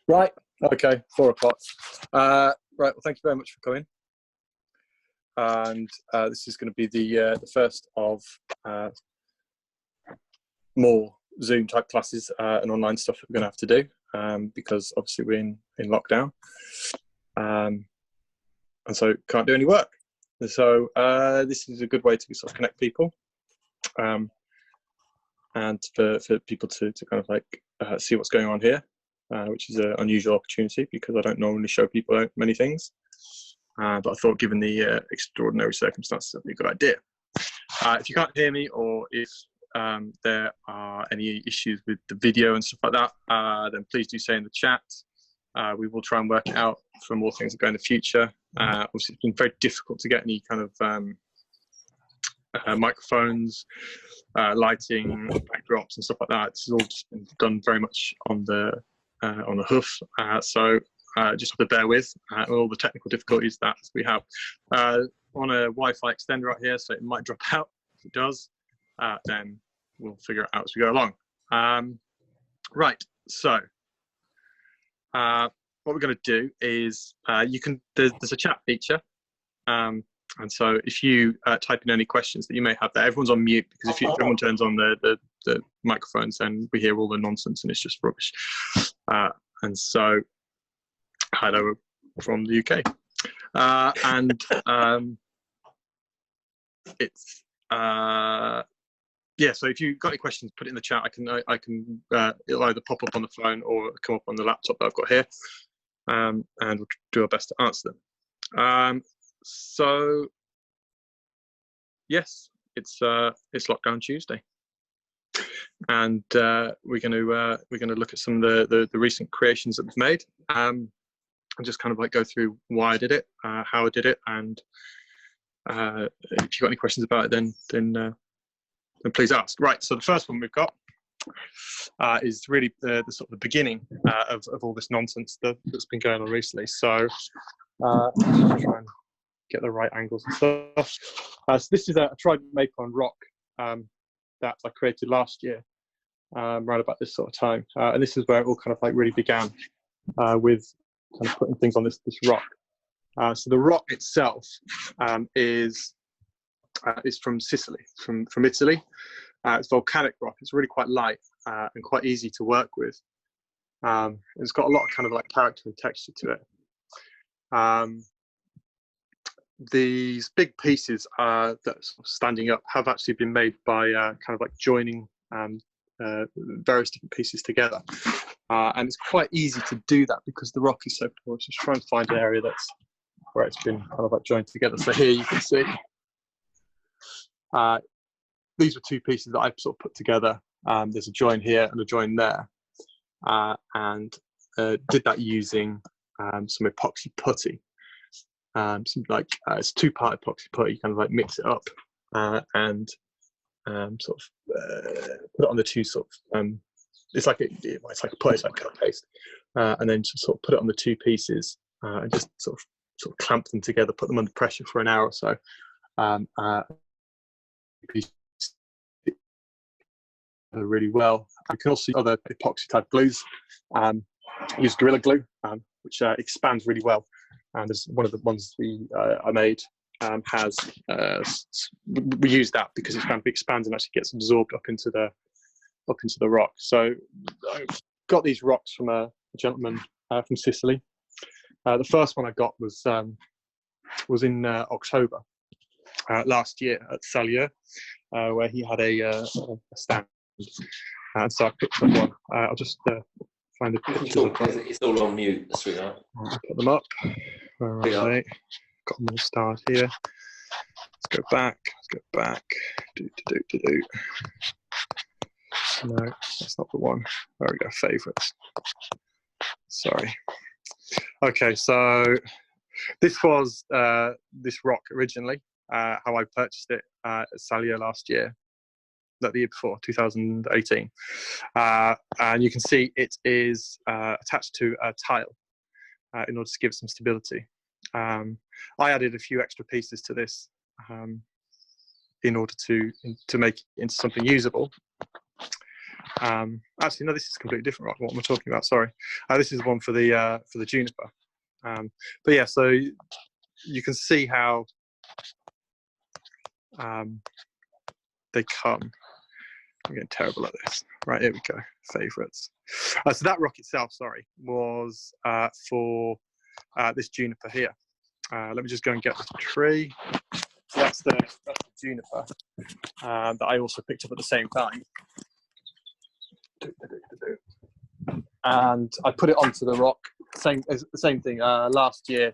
Right. Okay. 4 o'clock. Right. Well, thank you very much for coming. And this is going to be the first of more Zoom type classes and online stuff that we're going to have to do because obviously we're in lockdown, and so can't do any work. So this is a good way to sort of connect people, and for people to kind of like see what's going on here. Which is an unusual opportunity because I don't normally show people many things. But I thought, given the extraordinary circumstances, that'd be a good idea. If you can't hear me, or if there are any issues with the video and stuff like that, then please do say in the chat. We will try and work it out for more things that go in the future. Obviously, it's been very difficult to get any kind of microphones, lighting, backdrops, and stuff like that. It's all just been done very much on the hoof. So just have to bear with all the technical difficulties that we have. On a Wi-Fi extender right here, so it might drop out. If it does, then we'll figure it out as we go along. Right, so what we're going to do is there's a chat feature, and so if you type in any questions that you may have there, everyone's on mute, because if everyone turns on the microphones, then we hear all the nonsense and it's just rubbish. And so hello from the UK, and it's yeah, so if you've got any questions, put it in the chat. I can it'll either pop up on the phone or come up on the laptop that I've got here, and we'll do our best to answer them. So yes, it's Lockdown Tuesday, and we're going to look at some of the recent creations that we've made, and just kind of like go through why I did it, how I did it, and if you've got any questions about it, then please ask. Right, so the first one we've got is really the sort of the beginning of all this nonsense that's been going on recently. So let's just try and get the right angles and stuff. So this is a tried-and-make-on rock that I created last year, right about this sort of time, and this is where it all kind of like really began, with kind of putting things on this rock. So the rock itself is from Sicily, from Italy. It's volcanic rock. It's really quite light and quite easy to work with. It's got a lot of kind of like character and texture to it. These big pieces that are standing up have actually been made by kind of like joining various different pieces together, and it's quite easy to do that because the rock is so porous. Just try and find an area that's where it's been kind of like joined together. So here you can see these were two pieces that I've sort of put together. There's a join here and a join there, and did that using some epoxy putty. It's 2-part epoxy putty. You kind of like mix it up and sort of put it on the two sort of it's like a putty, it's like cut paste, and then just sort of put it on the two pieces and just sort of clamp them together, put them under pressure for an hour or so. Really well. You can also use other epoxy type glues. Use Gorilla Glue, which expands really well. And there's one of the ones I made has we use that because it kind of expands and actually gets absorbed up into the rock. So I got these rocks from a gentleman from Sicily. The first one I got was in October last year at Saruyama, where he had a stand, and so I picked up one. I'll just find the pictures. It's all on mute, sweetheart. I'll put them up. Where are they? Got them all starred here. Let's go back. Do. No, that's not the one. There we go. Favorites. Sorry. Okay, so this was this rock originally. How I purchased it at Saruyama last year. The year before, 2018, and you can see it is attached to a tile in order to give some stability. I added a few extra pieces to this in order to make it into something usable. Actually, no, this is a completely different rock. What am I talking about? Sorry. This is one for the juniper. But yeah, so you can see how they come. I'm getting terrible at this. Right, here we go. Favourites. So that rock itself, sorry, was for this juniper here. Let me just go and get the tree. So that's the juniper that I also picked up at the same time. And I put it onto the rock. Same thing last year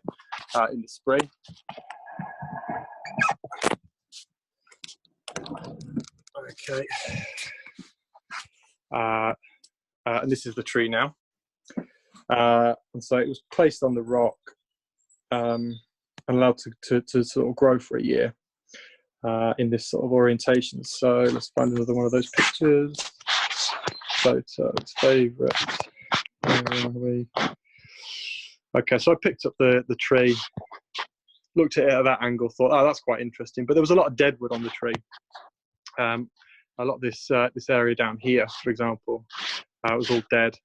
in the spring. Okay. And this is the tree now. And so it was placed on the rock and allowed to sort of grow for a year in this sort of orientation. So let's find another one of those pictures. Photos, favourites. Okay, so I picked up the tree, looked at it at that angle, thought, oh, that's quite interesting. But there was a lot of deadwood on the tree. A lot of this area down here, for example, was all dead.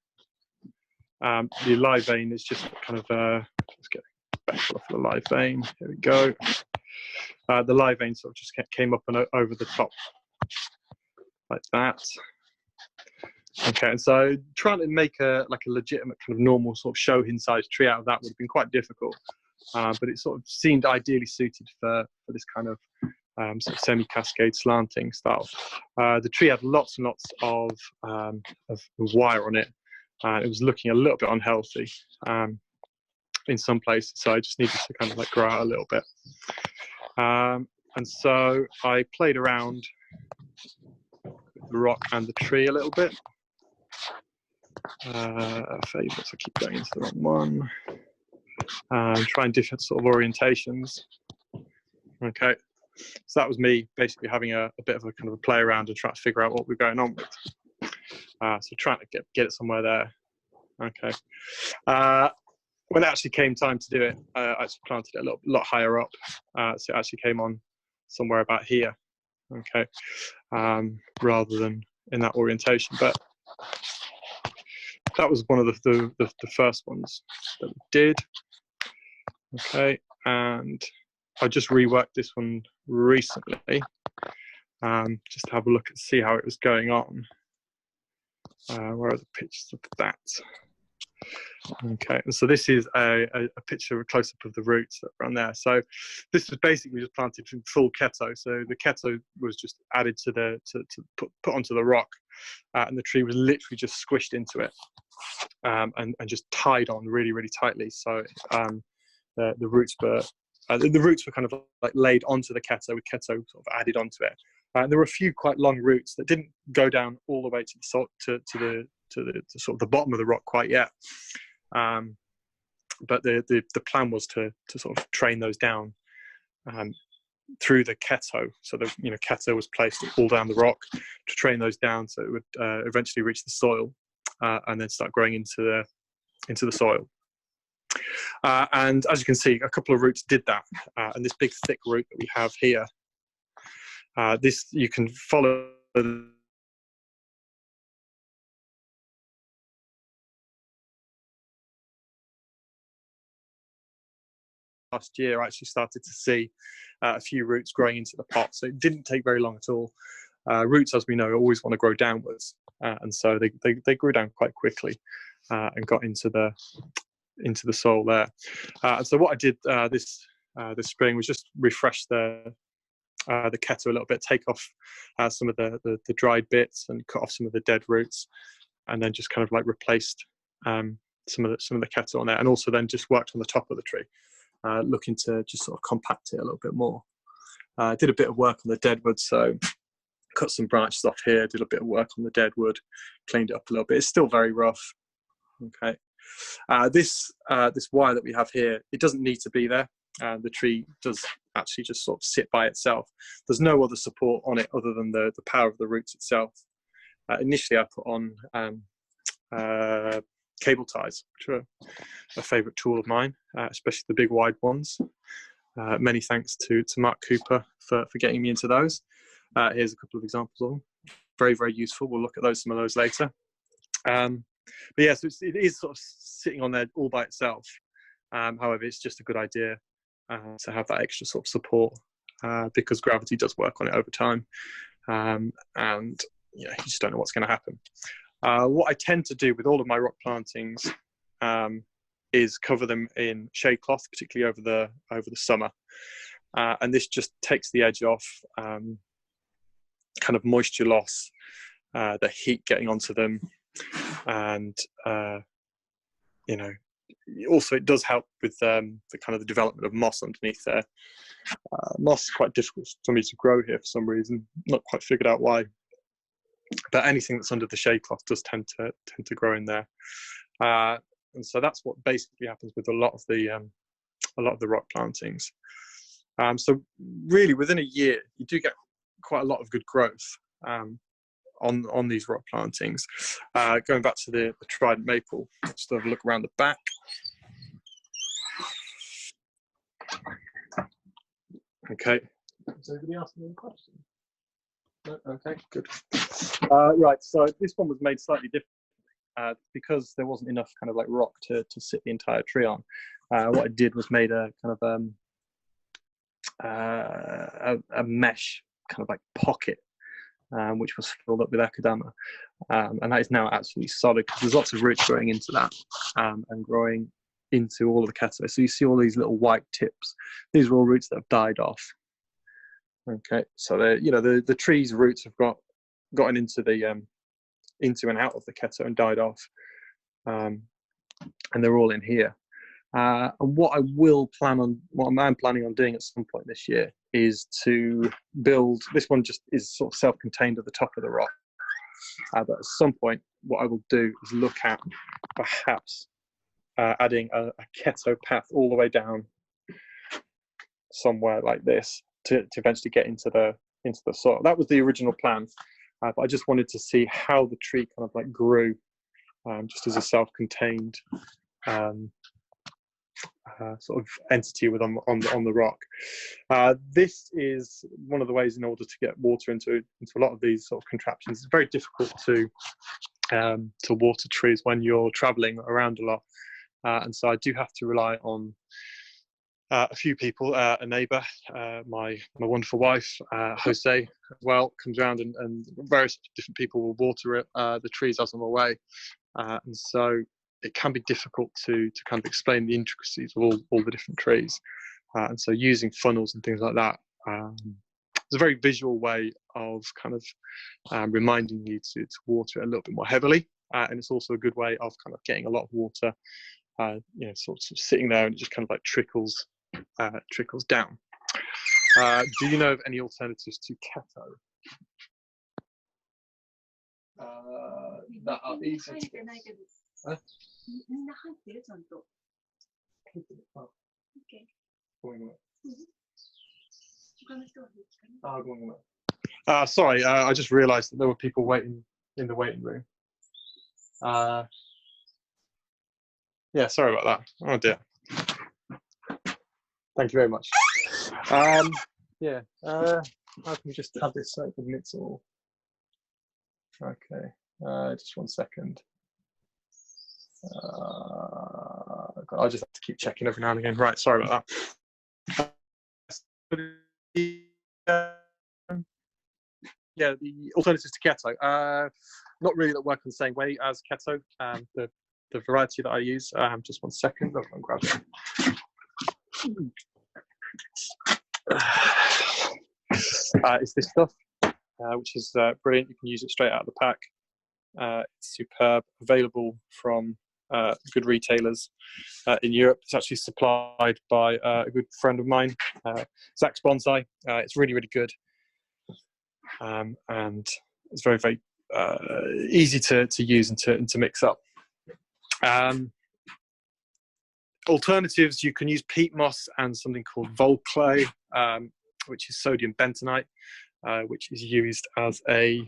The live vein is just kind of, let's get back off the live vein. Here we go. The live vein sort of just came up and over the top, like that. Okay, and so trying to make a legitimate kind of normal sort of show-hin-sized tree out of that would have been quite difficult, but it sort of seemed ideally suited for this kind of sort of semi-cascade slanting style. The tree had lots and lots of wire on it, and it was looking a little bit unhealthy in some places, so I just needed to kind of like grow out a little bit. And so I played around with the rock and the tree a little bit. Favourites, I keep going into the wrong one. Trying different sort of orientations. Okay, so that was me basically having a bit of a kind of a play around and trying to figure out what we're going on with. So trying to get it somewhere there. Okay. When it actually came time to do it, I actually planted it a lot higher up. So it actually came on somewhere about here. Okay, rather than in that orientation, but that was one of the first ones that we did. Okay, and I just reworked this one recently, just to have a look and see how it was going on. Where are the pictures of that? Okay, and so this is a picture, a close-up of the roots that are on there. So this was basically just planted in full keto. So the keto was just added to put onto the rock, and the tree was literally just squished into it, and just tied on really, really tightly. So the roots were kind of like laid onto the keto, with keto sort of added onto it. And there were a few quite long roots that didn't go down all the way to the sort of the bottom of the rock quite yet. But the plan was to sort of train those down through the keto. So the keto was placed all down the rock to train those down, so it would eventually reach the soil and then start growing into the soil. And as you can see, a couple of roots did that, and this big thick root that we have here, this you can follow. Last year, I actually started to see a few roots growing into the pot, so it didn't take very long at all. Roots, as we know, always want to grow downwards, and so they grew down quite quickly and got into the soil there. And so what I did this spring was just refresh the keto a little bit, take off some of the dried bits and cut off some of the dead roots, and then just kind of like replaced some of the keto on there, and also then just worked on the top of the tree, looking to just sort of compact it a little bit more. I did a bit of work on the deadwood, so cut some branches off here, did a bit of work on the deadwood, cleaned it up a little bit. It's still very rough. Okay. This wire that we have here, it doesn't need to be there. The tree does actually just sort of sit by itself. There's no other support on it other than the power of the roots itself. Initially, I put on cable ties, which are a favourite tool of mine, especially the big wide ones. Many thanks to Mark Cooper for getting me into those. Here's a couple of examples of them. very, very useful. We'll look at some of those later. But yeah, so it is sort of sitting on there all by itself. However, it's just a good idea to have that extra sort of support because gravity does work on it over time, and you just don't know what's going to happen. What I tend to do with all of my rock plantings is cover them in shade cloth, particularly over the summer, and this just takes the edge off, kind of moisture loss, the heat getting onto them, and also it does help with the kind of the development of moss underneath there. Moss is quite difficult for me to grow here for some reason, not quite figured out why, but anything that's under the shade cloth does tend to grow in there, and so that's what basically happens with a lot of the rock plantings. So really within a year you do get quite a lot of good growth on these rock plantings. Going back to the trident maple, just have a look around the back. Okay. Does anybody ask me any questions? No? Okay, good. Right, so this one was made slightly different because there wasn't enough kind of like rock to sit the entire tree on. What I did was made a kind of a mesh kind of like pocket, which was filled up with akadama, and that is now absolutely solid because there's lots of roots growing into that and growing into all of the keto. So you see all these little white tips. These are all roots that have died off. Okay, so the tree's roots have gotten into and out of the keto and died off, and they're all in here. And what I'm planning on doing at some point this year is to build. This one just is sort of self-contained at the top of the rock. But at some point, what I will do is look at perhaps adding a keto path all the way down somewhere like this to eventually get into the soil. That was the original plan, but I just wanted to see how the tree kind of like grew, just as a self-contained sort of entity on the rock. This is one of the ways in order to get water into a lot of these sort of contraptions. It's very difficult to water trees when you're traveling around a lot, and so I do have to rely on a few people. A neighbour, my wonderful wife, Jose, as well, comes around and various different people will water the trees as I'm away, and so it can be difficult to kind of explain the intricacies of all the different trees, and so using funnels and things like that is a very visual way of kind of reminding you to water it a little bit more heavily, and it's also a good way of kind of getting a lot of water, sort of sitting there, and it just kind of like trickles down. Do you know of any alternatives to keto that are easy to get? Huh? Sorry, I just realised that there were people waiting in the waiting room. Yeah, sorry about that. Oh dear. Thank you very much. Yeah, how can we just have this so it admits all? Okay, just 1 second. I'll just have to keep checking every now and again. Right, sorry about that. Yeah, the alternatives to keto, not really that work in the same way as keto. The variety that I use, just 1 second, I'll grab it. It's this stuff, which is brilliant. You can use it straight out of the pack. It's superb, available from good retailers in Europe. It's actually supplied by a good friend of mine, Saruyama Bonsai. It's really, really good, and it's very, very easy to use and to mix up. Alternatives, you can use peat moss and something called vole clay, which is sodium bentonite, which is used as a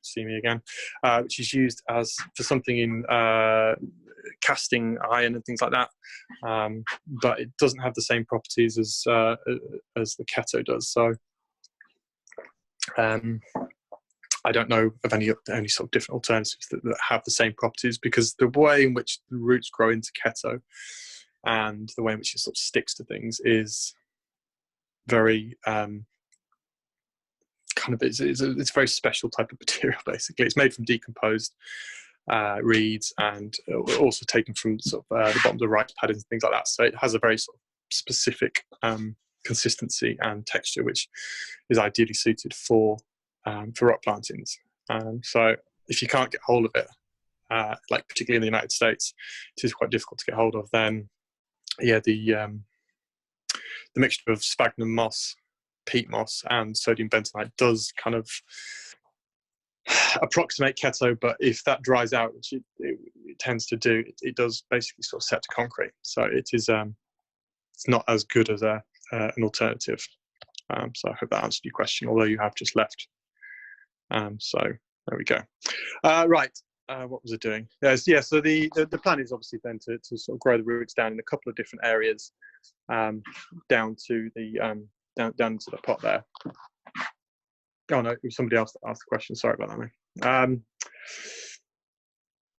see me again, which is used for something in casting iron and things like that, but it doesn't have the same properties as the keto does. So I don't know of any sort of different alternatives that have the same properties, because the way in which the roots grow into keto and the way in which it sort of sticks to things is very it's a very special type of material. Basically, it's made from decomposed reeds, and also taken from sort of the bottoms of rice paddies and things like that. So it has a very sort of specific consistency and texture, which is ideally suited for rock plantings. So if you can't get hold of it, like particularly in the United States, it is quite difficult to get hold of. Then, yeah, the mixture of sphagnum moss, peat moss, and sodium bentonite does kind of approximate keto, but if that dries out, which it tends to do, it does basically sort of set to concrete. So it is it's not as good as an alternative. So I hope that answered your question, although you have just left. So there we go. Right, what was it doing? So the plan is obviously then to sort of grow the roots down in a couple of different areas, down to the down to the pot there. Oh no, it was somebody else that asked the question. Sorry about that, mate.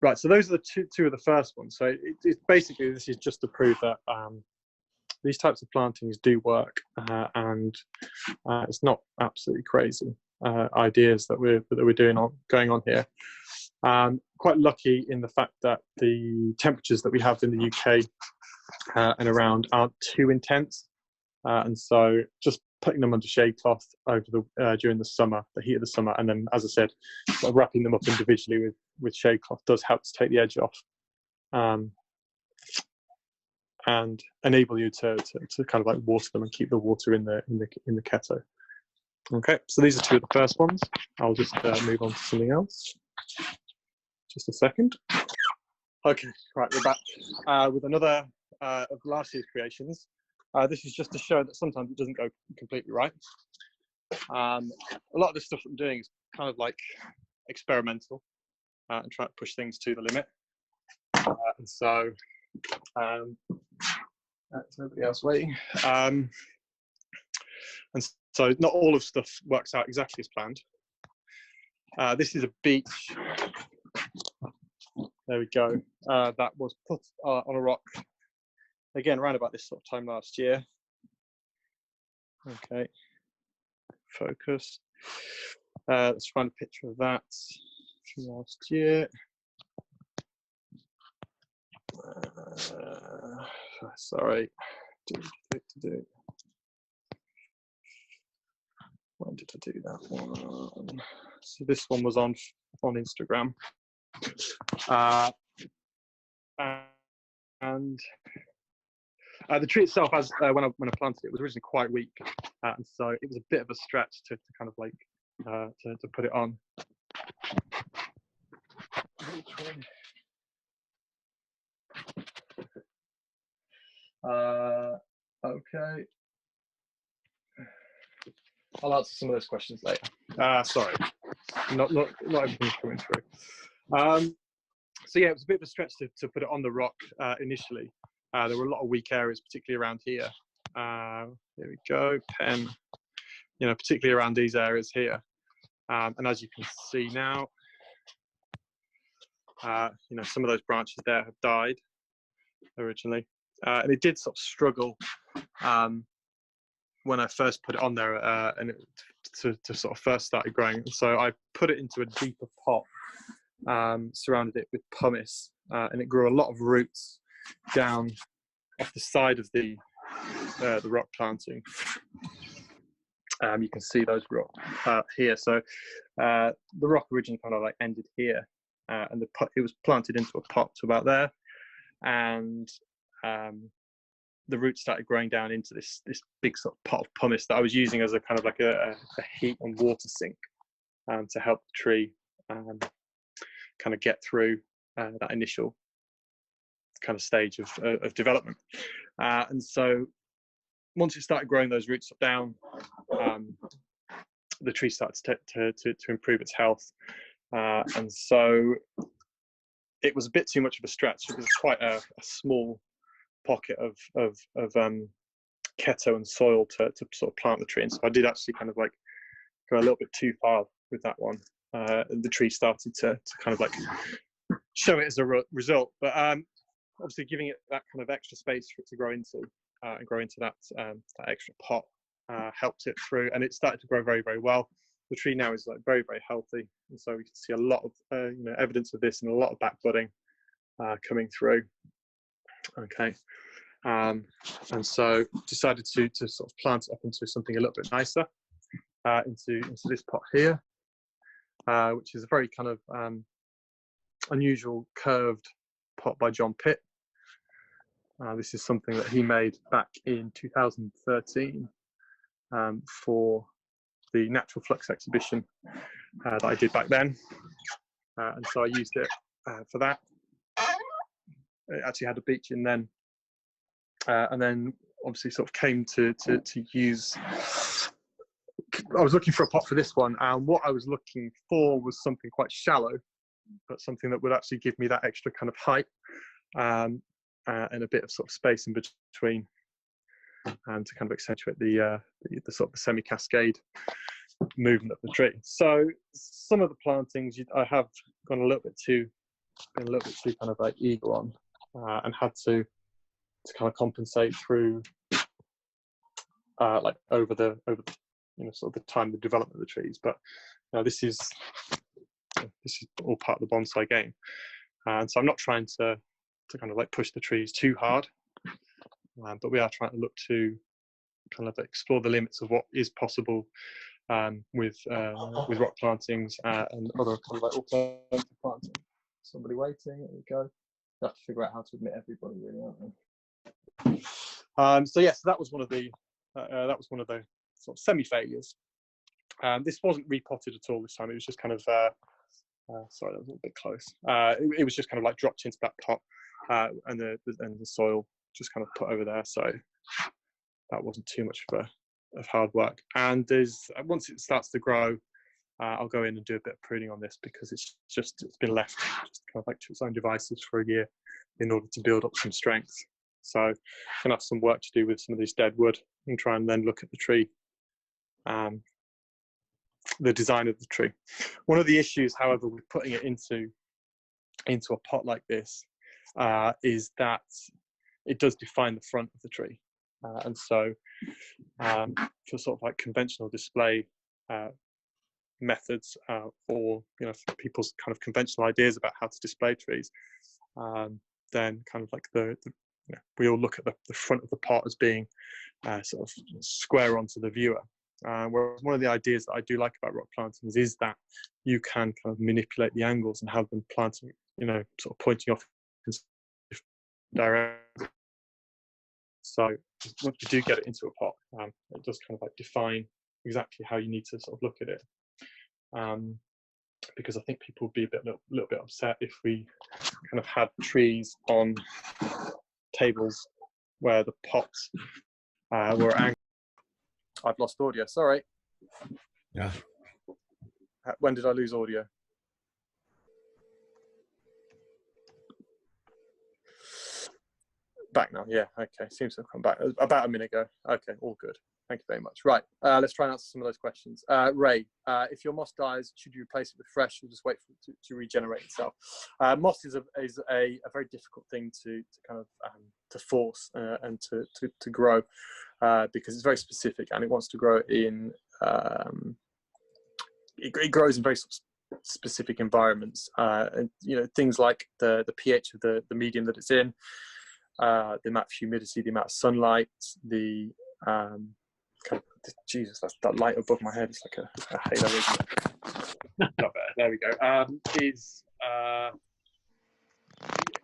Right, so those are the two of the first ones. So it's basically, this is just to prove that these types of plantings do work, and it's not absolutely crazy ideas that we're going on here. Quite lucky in the fact that the temperatures that we have in the UK and around aren't too intense, and so just putting them under shade cloth over during the summer, the heat of the summer, and then, as I said, sort of wrapping them up individually with shade cloth does help to take the edge off, and enable you to kind of like water them and keep the water in the keto. Okay, so these are two of the first ones. I'll just move on to something else. Just a second. Okay, right, we're back with another of last year's creations. This is just to show that sometimes it doesn't go completely right. A lot of the stuff I'm doing is kind of like experimental and trying to push things to the limit. And so, that's nobody else waiting. And so not all of stuff works out exactly as planned. This is a beech. There we go. That was put on a rock again around about this sort of time last year. Okay, focus. Let's find a picture of that from last year. Sorry. When did I do that one? So this one was on Instagram. And the tree itself, as when I planted it, was originally quite weak, and so it was a bit of a stretch to kind of like to put it on. Okay, I'll answer some of those questions later. Sorry, not everything's coming through. So yeah, it was a bit of a stretch to put it on the rock initially. There were a lot of weak areas, particularly around here. There we go, pen. You know, particularly around these areas here. And as you can see now, you know, some of those branches there have died originally, and it did sort of struggle when I first put it on there, and to sort of first started growing. And so I put it into a deeper pot, surrounded it with pumice, and it grew a lot of roots down off the side of the rock planting. You can see those rocks here. So the rock originally kind of like ended here, and it was planted into a pot to about there, and the roots started growing down into this big sort of pot of pumice that I was using as a kind of like a heat and water sink to help the tree kind of get through that initial kind of stage of development. And so once it started growing those roots down, the tree started to improve its health. And so it was a bit too much of a stretch. It was quite a small pocket of keto and soil to sort of plant the tree. And so I did actually kind of go a little bit too far with that one. The tree started to kind of like show it as a result, but obviously giving it that kind of extra space for it to grow into and grow into that extra pot helped it through, and it started to grow very, very well. The tree now is like very, very healthy, and so we can see a lot of evidence of this and a lot of back budding coming through. Okay, and so decided to sort of plant it up into something a little bit nicer, into this pot here, which is a very kind of unusual curved pot by John Pitt. This is something that he made back in 2013 for the Natural Flux exhibition that I did back then, and so I used it for that. It actually had a beech in then, and then obviously sort of came to use. I was looking for a pot for this one, and what I was looking for was something quite shallow, but something that would actually give me that extra kind of height and a bit of sort of space in between, and to kind of accentuate the sort of the semi-cascade movement of the tree. So some of the plantings I have been a little bit too kind of like eager on, and had to kind of compensate through like over the sort of the time, the development of the trees. But this is all part of the bonsai game, and so I'm not trying to kind of like push the trees too hard, but we are trying to look to kind of explore the limits of what is possible with rock plantings and other kind of like alternative planting. Somebody waiting. There we go. We have to figure out how to admit everybody, really, aren't we? So yes, that was one of the sort of semi-failures. This wasn't repotted at all this time. It was just kind of sorry, that was a little bit close. It was just kind of like dropped into that pot, and the soil just kind of put over there. So that wasn't too much of hard work. And once it starts to grow, I'll go in and do a bit of pruning on this, because it's been left just kind of like to its own devices for a year in order to build up some strength. So I'm gonna have some work to do with some of this dead wood and try and then look at the tree, the design of the tree. One of the issues, however, with putting it into a pot like this is that it does define the front of the tree, and so for sort of like conventional display methods, or for people's kind of conventional ideas about how to display trees, then kind of like we all look at the front of the pot as being sort of square onto the viewer. Whereas one of the ideas that I do like about rock plantings is that you can kind of manipulate the angles and have them planting, sort of pointing off in direction. So once you do get it into a pot, it does kind of like define exactly how you need to sort of look at it. Because I think people would be a little bit upset if we kind of had trees on tables where the pots were angled. I've lost audio, sorry. Yeah. When did I lose audio? Back now, yeah, okay, seems to have come back about a minute ago. Okay, all good, thank you very much. Right, let's try and answer some of those questions. Ray, if your moss dies, should you replace it with fresh or just wait for it to regenerate itself? Moss is a very difficult thing to kind of to force and to grow, because it's very specific and it wants to grow in it grows in very specific environments, and things like the pH of the medium that it's in, the amount of humidity, the amount of sunlight, Jesus, that light above my head is like a halo, isn't it? Not better. There we go.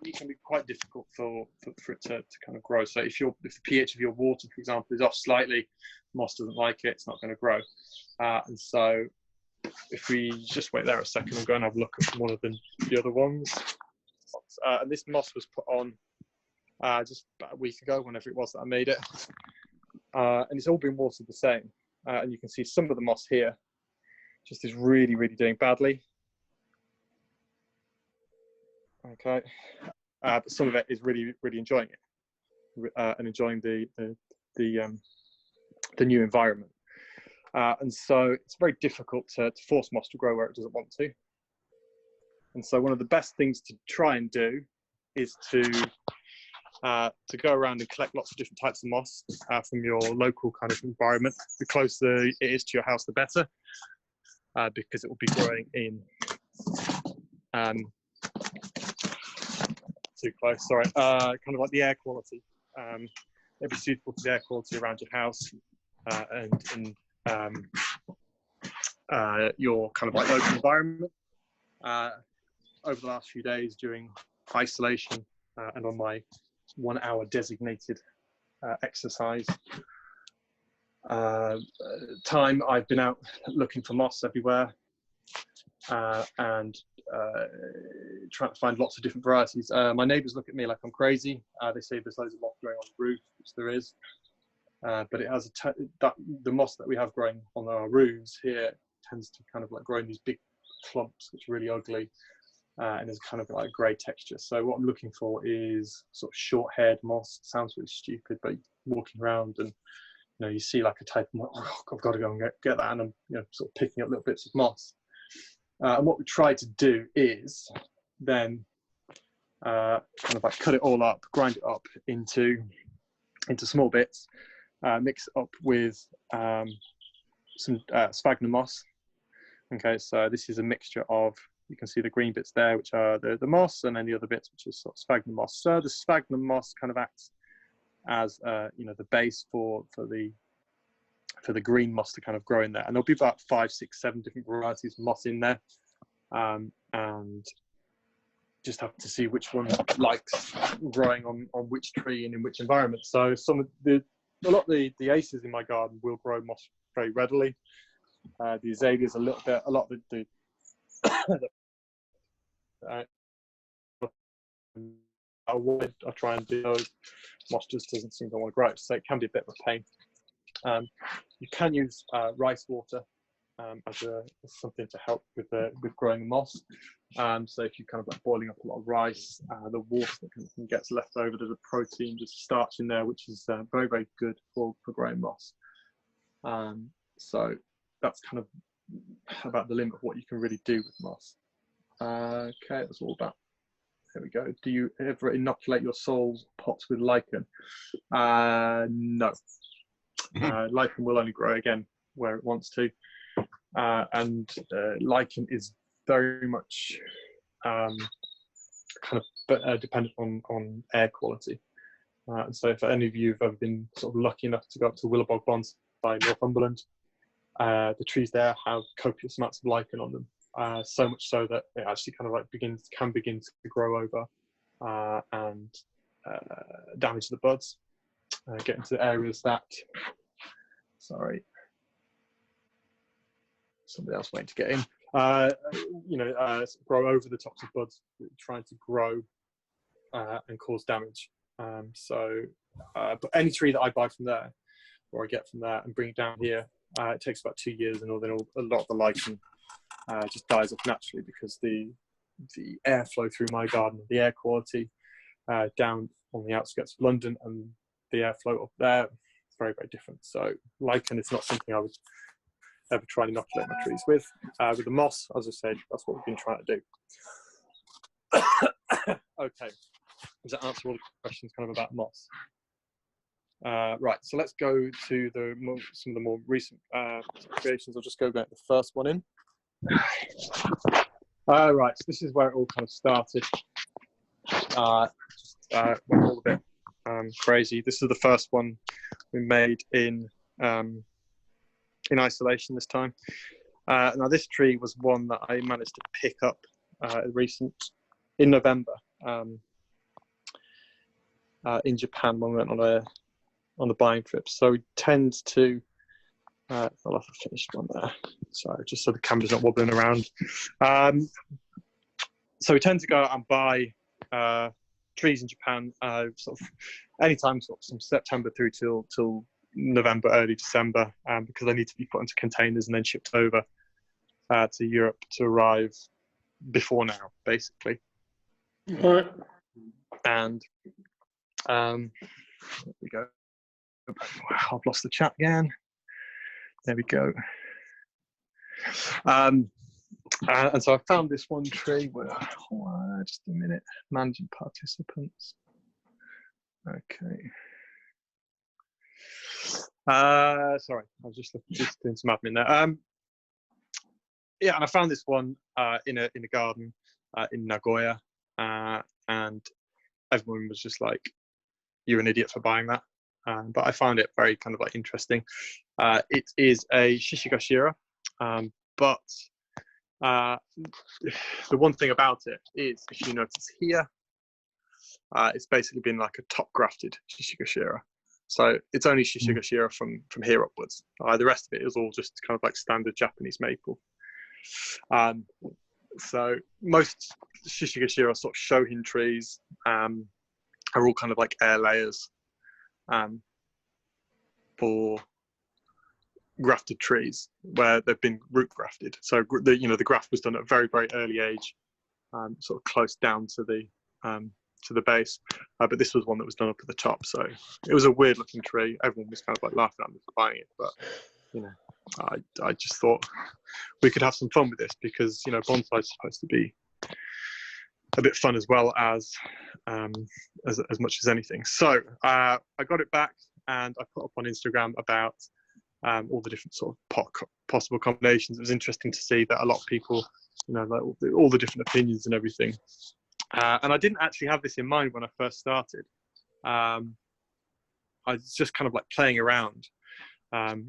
It can be quite difficult for it to kind of grow. So if the pH of your water, for example, is off slightly, moss doesn't like it, it's not going to grow. And so if we just wait there a second, we'll go and have a look at one of the other ones. And this moss was put on just about a week ago, whenever it was that I made it. And it's all been watered the same. And you can see some of the moss here just is really, really doing badly. Okay. But some of it is really, really enjoying it and enjoying the new environment. And so it's very difficult to force moss to grow where it doesn't want to. And so one of the best things to try and do is to go around and collect lots of different types of moss from your local kind of environment. The closer it is to your house, the better, because it will be growing in too close. Sorry, kind of like the air quality. It'll be suitable for the air quality around your house and your kind of like local environment. Over the last few days during isolation and on my 1 hour designated exercise time, I've been out looking for moss everywhere and trying to find lots of different varieties. My neighbours look at me like I'm crazy. They say there's loads of moss growing on the roof, which there is, but it has the moss that we have growing on our roofs here tends to kind of like grow in these big clumps, which are really ugly. And it's kind of like a grey texture. So what I'm looking for is sort of short-haired moss. It sounds really stupid, but walking around and you see like a type of moss, oh, I've got to go and get that, and I'm sort of picking up little bits of moss. And what we try to do is then kind of like cut it all up, grind it up into small bits, mix it up with some sphagnum moss. Okay, so this is a mixture of, you can see the green bits there, which are the moss, and then the other bits, which is sort of sphagnum moss. So the sphagnum moss kind of acts as the base for the green moss to kind of grow in there. And there'll be about 5, 6, 7 different varieties of moss in there, and just have to see which one likes growing on which tree and in which environment. So a lot of the aces in my garden will grow moss very readily. The azaleas a lot of the I try and do those. Moss just doesn't seem to want to grow, so it can be a bit of a pain. You can use rice water as something to help with growing moss. So if you're kind of like boiling up a lot of rice, the water that gets left over, there's a protein, just starch in there, which is very, very good for growing moss. So that's kind of about the limit of what you can really do with moss. Okay, that's all about. There we go. Do you ever inoculate your soil pots with lichen? No. Lichen will only grow again where it wants to, and lichen is very much kind of dependent on air quality. And so, if any of you have ever been sort of lucky enough to go up to Saruyama Bonsai, Northumberland, the trees there have copious amounts of lichen on them. So much so that it actually kind of like can begin to grow over and damage the buds, get into areas that, sorry, somebody else waiting to get in, grow over the tops of buds, trying to grow and cause damage. But any tree that I buy from there, or I get from there and bring it down here, it takes about 2 years, and then a lot of the lichen just dies off naturally, because the airflow through my garden, the air quality down on the outskirts of London and the airflow up there, it's very, very different. So lichen is not something I would ever try and inoculate my trees with. With the moss, as I said, that's what we've been trying to do. Okay, does that answer all the questions kind of about moss? Right, so let's go to some of the more recent creations. I'll just go back the first one in. Right, so this is where it all kind of started. Went all a bit crazy. This is the first one we made in isolation this time. Now this tree was one that I managed to pick up in November in Japan when we went on a buying trip. So we tend to I'll have a finished one there. Sorry, just so the camera's not wobbling around. So we tend to go out and buy trees in Japan sort of anytime sort of from September through till November, early December, because they need to be put into containers and then shipped over to Europe to arrive before now, basically. Right. And there we go. I've lost the chat again. There we go. And so I found this one tree where, just a minute, managing participants. Okay. Sorry, I was just doing some admin there. Yeah, and I found this one in a garden in Nagoya, and everyone was just like, "You're an idiot for buying that." But I found it very kind of like interesting. It is a Shishi gashira, but the one thing about it is, if you notice here, it's basically been like a top grafted Shishi gashira. So it's only Shishi gashira from here upwards. The rest of it is all just kind of like standard Japanese maple. So most Shishi gashira sort of shohin trees are all kind of like air layers for grafted trees where they've been root grafted. So the graft was done at a very, very early age, sort of close down to the base. But this was one that was done up at the top. So it was a weird looking tree. Everyone was kind of like laughing at me for buying it, but I just thought we could have some fun with this because bonsai is supposed to be a bit fun as well as much as anything. So I got it back and I put up on Instagram about all the different sort of possible combinations. It was interesting to see that a lot of people, like all the different opinions and everything. And I didn't actually have this in mind when I first started. I was just kind of like playing around,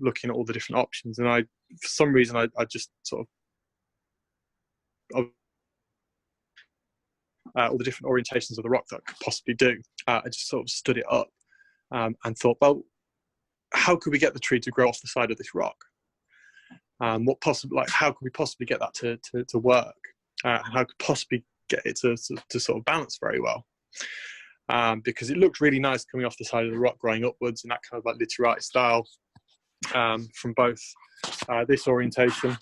looking at all the different options, and for some reason I just sort of all the different orientations of the rock that I could possibly do. I just sort of stood it up and thought, well, how could we get the tree to grow off the side of this rock? How could we possibly get that to work? How could possibly get it to sort of balance very well? Because it looked really nice coming off the side of the rock, growing upwards in that kind of like literati style, from both this orientation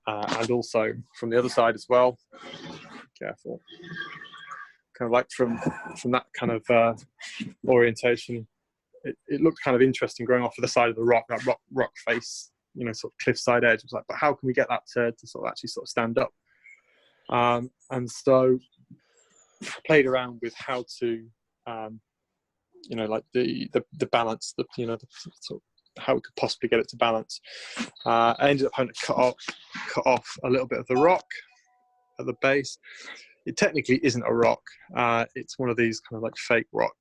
and also from the other side as well. Careful. Kind of like from that kind of orientation. It looked kind of interesting growing off of the side of the rock, that rock face, sort of cliffside edge. It was like, but how can we get that to sort of actually sort of stand up? And so played around with how to, like the balance, the sort of how we could possibly get it to balance. I ended up having to cut off a little bit of the rock at the base. It technically isn't a rock. It's one of these kind of like fake rock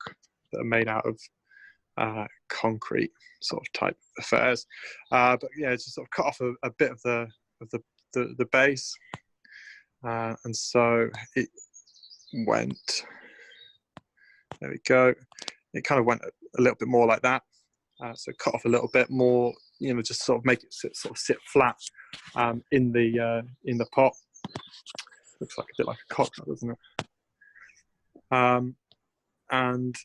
that are made out of concrete sort of type affairs, but yeah, just sort of cut off a bit of the base, and so it went. There we go. It kind of went a little bit more like that. So cut off a little bit more, just sort of make it sit flat in the pot. Looks like a bit like a cocktail, doesn't it? And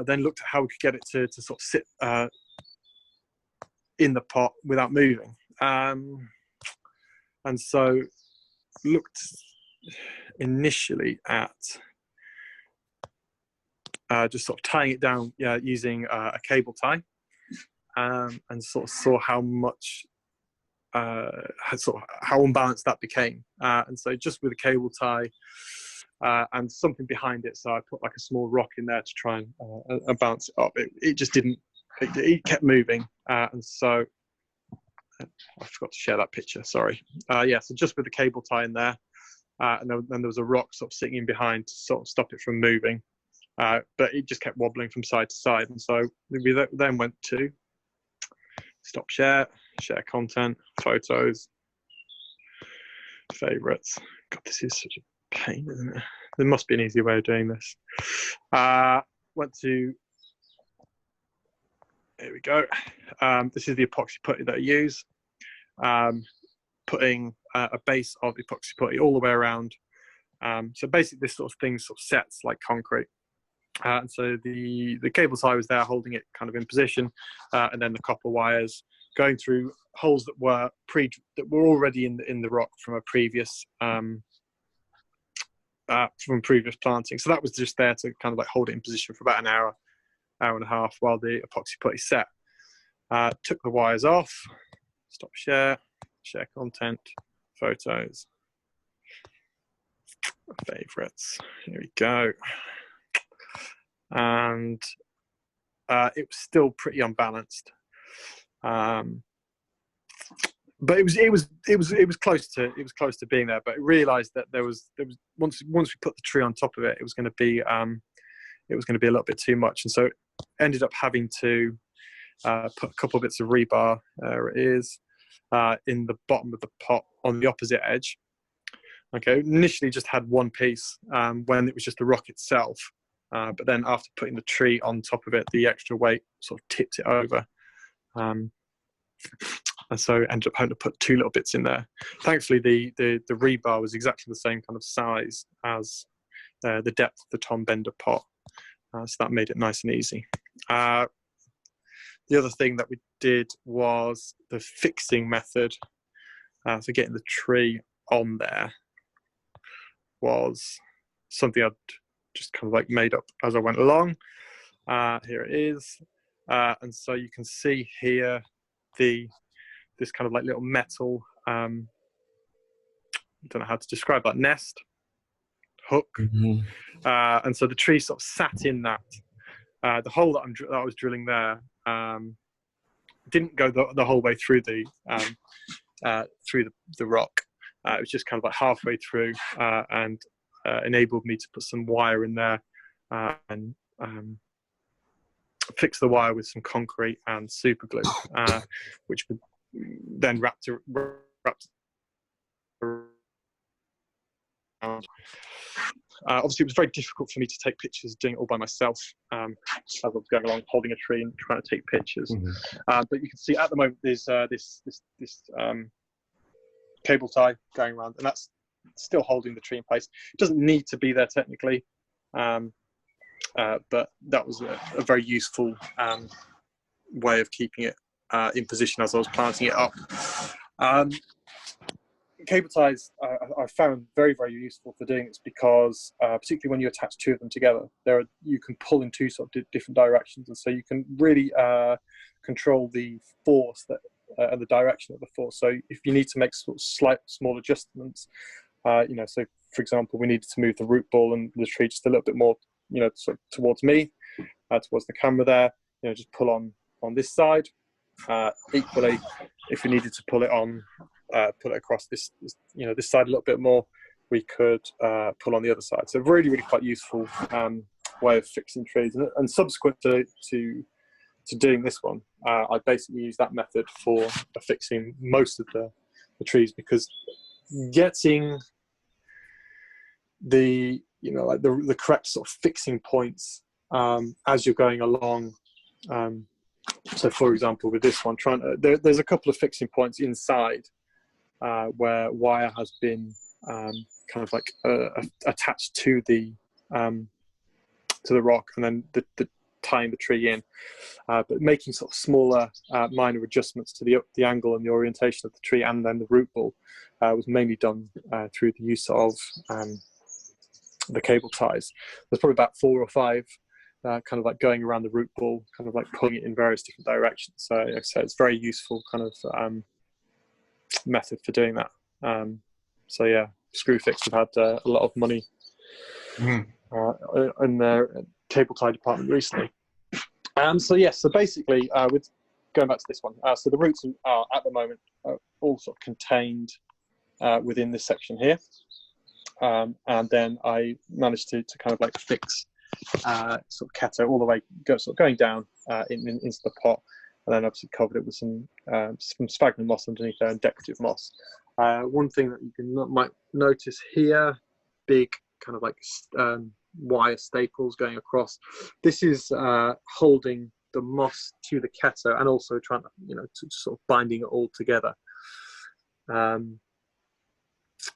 then looked at how we could get it to sort of sit in the pot without moving. And so looked initially at just sort of tying it down using a cable tie, and sort of saw how much how unbalanced that became. And so just with a cable tie and something behind it, so I put like a small rock in there to try and balance it up. It just didn't. It kept moving, and so I forgot to share that picture. Sorry. Yeah, so just with the cable tie in there, and then there was a rock sort of sitting in behind to sort of stop it from moving. But it just kept wobbling from side to side, and so we then went to stop share content, photos, favorites. God, this is such a pain, isn't it? There must be an easier way of doing this. Went to, here we go. This is the epoxy putty that I use. Putting a base of epoxy putty all the way around. So basically this sort of thing sort of sets like concrete. And so the cable tie was there holding it kind of in position, and then the copper wires going through holes that were already in the rock from a previous planting. So that was just there to kind of like hold it in position for about an hour, hour and a half while the epoxy putty set. Took the wires off, stop share content, photos, favorites. Here we go. And it was still pretty unbalanced. But it was close to being there. But I realised that there was once we put the tree on top of it, it was going to be a little bit too much, and so ended up having to put a couple of bits of rebar. There it is, in the bottom of the pot on the opposite edge. Okay, initially just had one piece when it was just the rock itself, but then after putting the tree on top of it, the extra weight sort of tipped it over. And so ended up having to put two little bits in there. Thankfully, the rebar was exactly the same kind of size as the depth of the Tom Bender pot, so that made it nice and easy. The other thing that we did was the fixing method, so getting the tree on there was something I'd just kind of like made up as I went along. Here it is, and so you can see here this kind of like little metal, I don't know how to describe that, nest, hook. Mm-hmm. And so the tree sort of sat in that. The hole that I was drilling there didn't go the whole way through the rock. It was just kind of like halfway through, and enabled me to put some wire in there and fix the wire with some concrete and super glue, which would then wrapped around. Obviously, it was very difficult for me to take pictures doing it all by myself, as I was going along holding a tree and trying to take pictures. Mm-hmm. But you can see at the moment there's this cable tie going around, and that's still holding the tree in place. It doesn't need to be there technically, but that was a very useful way of keeping it in position as I was planting it up. Cable ties I found very, very useful for doing this because particularly when you attach two of them together, you can pull in two sort of different directions, and so you can really control the force and the direction of the force. So if you need to make sort of slight small adjustments, so for example, we needed to move the root ball and the tree just a little bit more, sort of towards me, towards the camera there, just pull on this side. Equally, if we needed to pull it across this side a little bit more, we could pull on the other side. So really, really quite useful way of fixing trees. And subsequent to doing this one, I basically used that method for fixing most of the trees, because getting the correct sort of fixing points as you're going along. So, for example, with this one, there's a couple of fixing points inside where wire has been kind of like attached to the rock, and then tying the tree in. But making sort of smaller, minor adjustments to the angle and the orientation of the tree, and then the root ball, was mainly done through the use of the cable ties. There's probably about 4 or 5. Kind of like going around the root ball, kind of like pulling it in various different directions. So like I said, it's very useful kind of method for doing that. So yeah, Screwfix have had a lot of money in their cable tie department recently. So basically, with going back to this one, so the roots are at the moment all sort of contained within this section here, and then I managed to kind of like fix sort of Kato all the way, going down into the pot, and then obviously covered it with some sphagnum moss underneath there and decorative moss. One thing that you might notice here, big kind of like wire staples going across. This is holding the moss to the Kato, and also trying to to sort of binding it all together.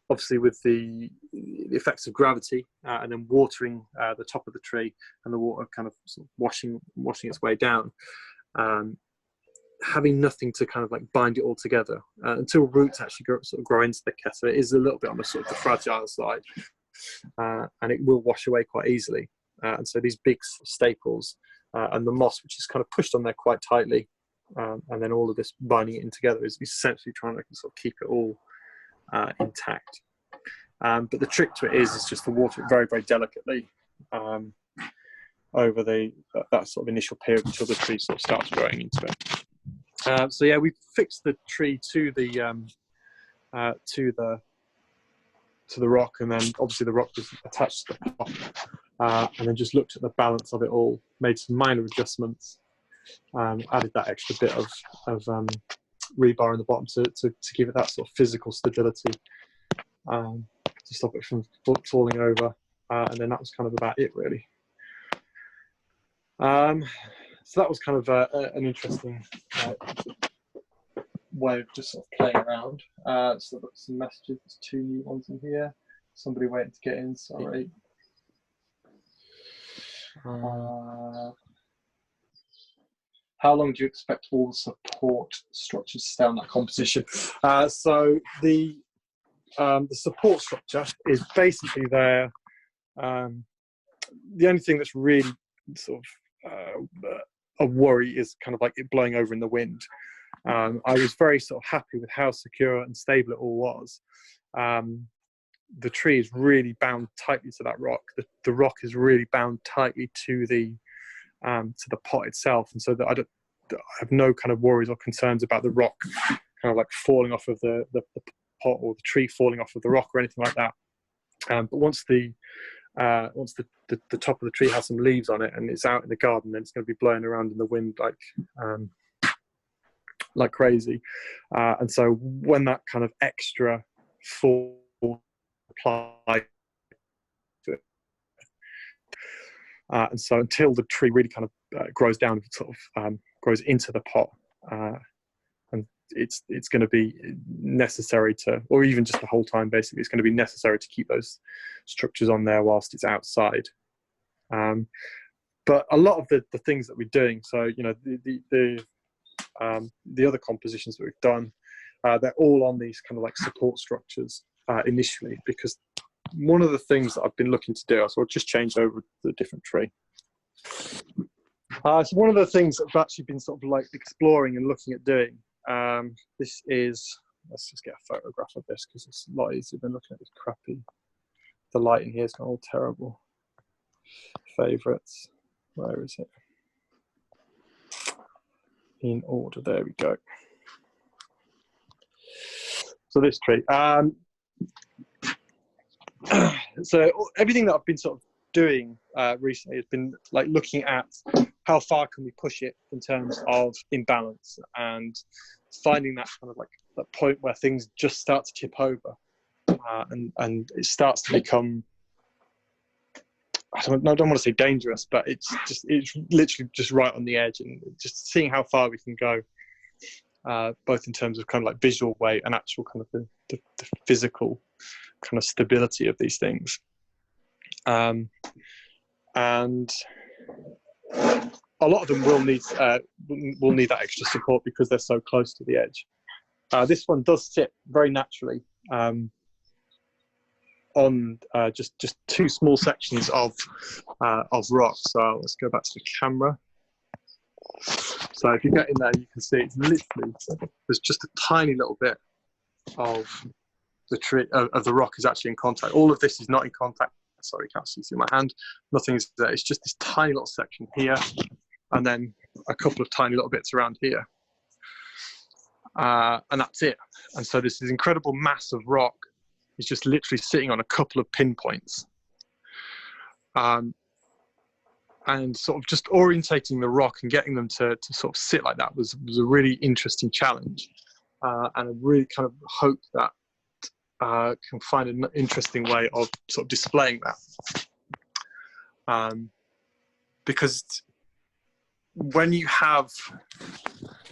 Obviously, with the effects of gravity and then watering the top of the tree, and the water kind of, sort of washing its way down, having nothing to kind of like bind it all together until roots actually grow into the Kato, it is a little bit on the sort of the fragile side, and it will wash away quite easily. And so these big staples and the moss, which is kind of pushed on there quite tightly, and then all of this binding it in together is essentially trying to sort of keep it all intact. But the trick to it is just to water it very, very delicately over that sort of initial period until the tree sort of starts growing into it. So yeah, we fixed the tree to the rock, and then obviously the rock was attached to the pot, and then just looked at the balance of it all, made some minor adjustments, added that extra bit of rebar in the bottom to give it that sort of physical stability, to stop it from falling over, and then that was kind of about it, really. So that was kind of an interesting way of just sort of playing around. So I've got some messages. There's 2 new ones in here. Somebody waiting to get in, sorry. How long do you expect all the support structures to stay on that composition? So the support structure is basically there. The only thing that's really sort of a worry is kind of like it blowing over in the wind. I was very sort of happy with how secure and stable it all was. The tree is really bound tightly to that rock. The rock is really bound tightly to the pot itself, and so that I have no kind of worries or concerns about the rock kind of like falling off of the pot, or the tree falling off of the rock, or anything like that. But once the top of the tree has some leaves on it and it's out in the garden, then it's going to be blowing around in the wind like crazy. And so when that kind of extra fall applied to it, and so until the tree really kind of grows down, sort of grows into the pot, and it's going to be necessary to, or even just the whole time, basically, it's going to be necessary to keep those structures on there whilst it's outside. But a lot of the things that we're doing, so you know, the other compositions that we've done, they're all on these kind of like support structures initially, because one of the things that I've been looking to do, so I'll just change over the different tree. So one of the things that I've actually been sort of like exploring and looking at doing, this is, let's just get a photograph of this because it's a lot easier than looking at this crappy, the light in here is all terrible. Favorites, where is it? In order, there we go. So this tree, so everything that I've been sort of doing recently has been like looking at how far can we push it in terms of imbalance, and finding that kind of like that point where things just start to tip over, and it starts to become, I don't want to say dangerous, but it's literally just right on the edge, and just seeing how far we can go, both in terms of kind of like visual weight and actual kind of the physical kind of stability of these things. And a lot of them will need that extra support because they're so close to the edge. This one does sit very naturally on just 2 small sections of rock. So let's go back to the camera. So if you get in there, you can see it's literally, there's just a tiny little bit of the tree of the rock is actually in contact. All of this is not in contact. Sorry, can't see my hand. Nothing's there. It's just this tiny little section here, and then a couple of tiny little bits around here, and that's it. And so this incredible mass of rock is just literally sitting on a couple of pinpoints, and sort of just orientating the rock and getting them to sort of sit like that was a really interesting challenge, and I really kind of hope that can find an interesting way of sort of displaying that, because when you have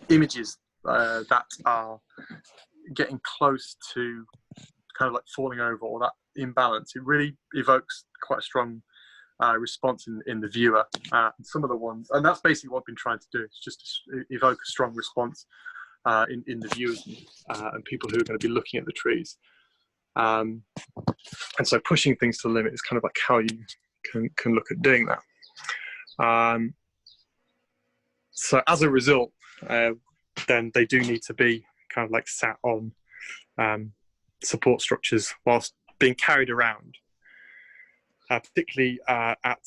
images that are getting close to kind of like falling over or that imbalance, it really evokes quite a strong response in the viewer. Some of the ones, and that's basically what I've been trying to do, is just to evoke a strong response in the viewers and people who are going to be looking at the trees. And so pushing things to the limit is kind of like how you can look at doing that. So as a result, then they do need to be kind of like sat on support structures whilst being carried around, particularly at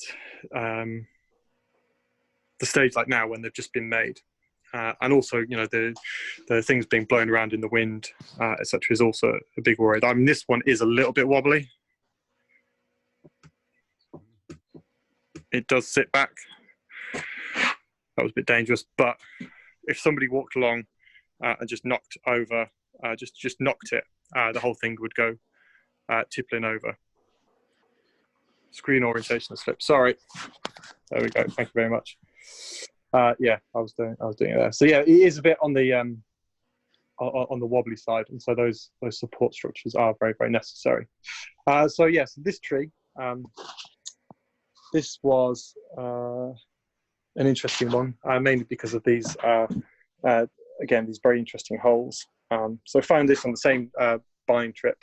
the stage like now when they've just been made. And also, you know, the things being blown around in the wind, etc., is also a big worry. I mean, this one is a little bit wobbly. It does sit back. That was a bit dangerous, but if somebody walked along and just knocked over, just knocked it, the whole thing would go tippling over. Screen orientation has slipped. Sorry. There we go. Thank you very much. Yeah, I was doing it there. So yeah, it is a bit on the wobbly side, and so those support structures are very, very necessary. So yes, this tree, this was an interesting one, mainly because of these again, these very interesting holes. So I found this on the same buying trip.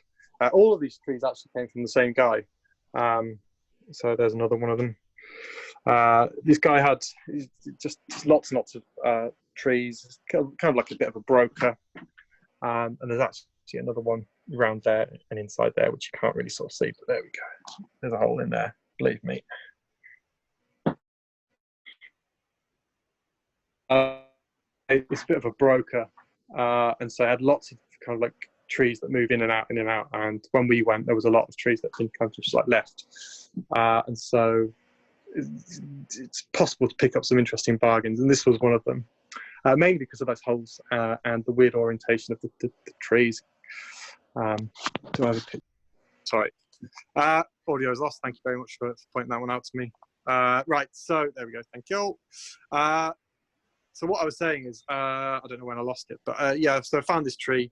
All of these trees actually came from the same guy. So there's another one of them. This guy had just lots and lots of trees, kind of like a bit of a broker. And there's actually another one around there and inside there, which you can't really sort of see, but there we go. There's a hole in there, believe me. It's a bit of a broker, and so I had lots of kind of like trees that move in and out, and when we went, there was a lot of trees that kind of just like left, and so it's possible to pick up some interesting bargains, and this was one of them, mainly because of those holes and the weird orientation of the trees. Do I have a picture? Sorry, audio is lost. Thank you very much for pointing that one out to me. Right, so there we go. Thank you. So what I was saying is, I don't know when I lost it, but yeah, so I found this tree.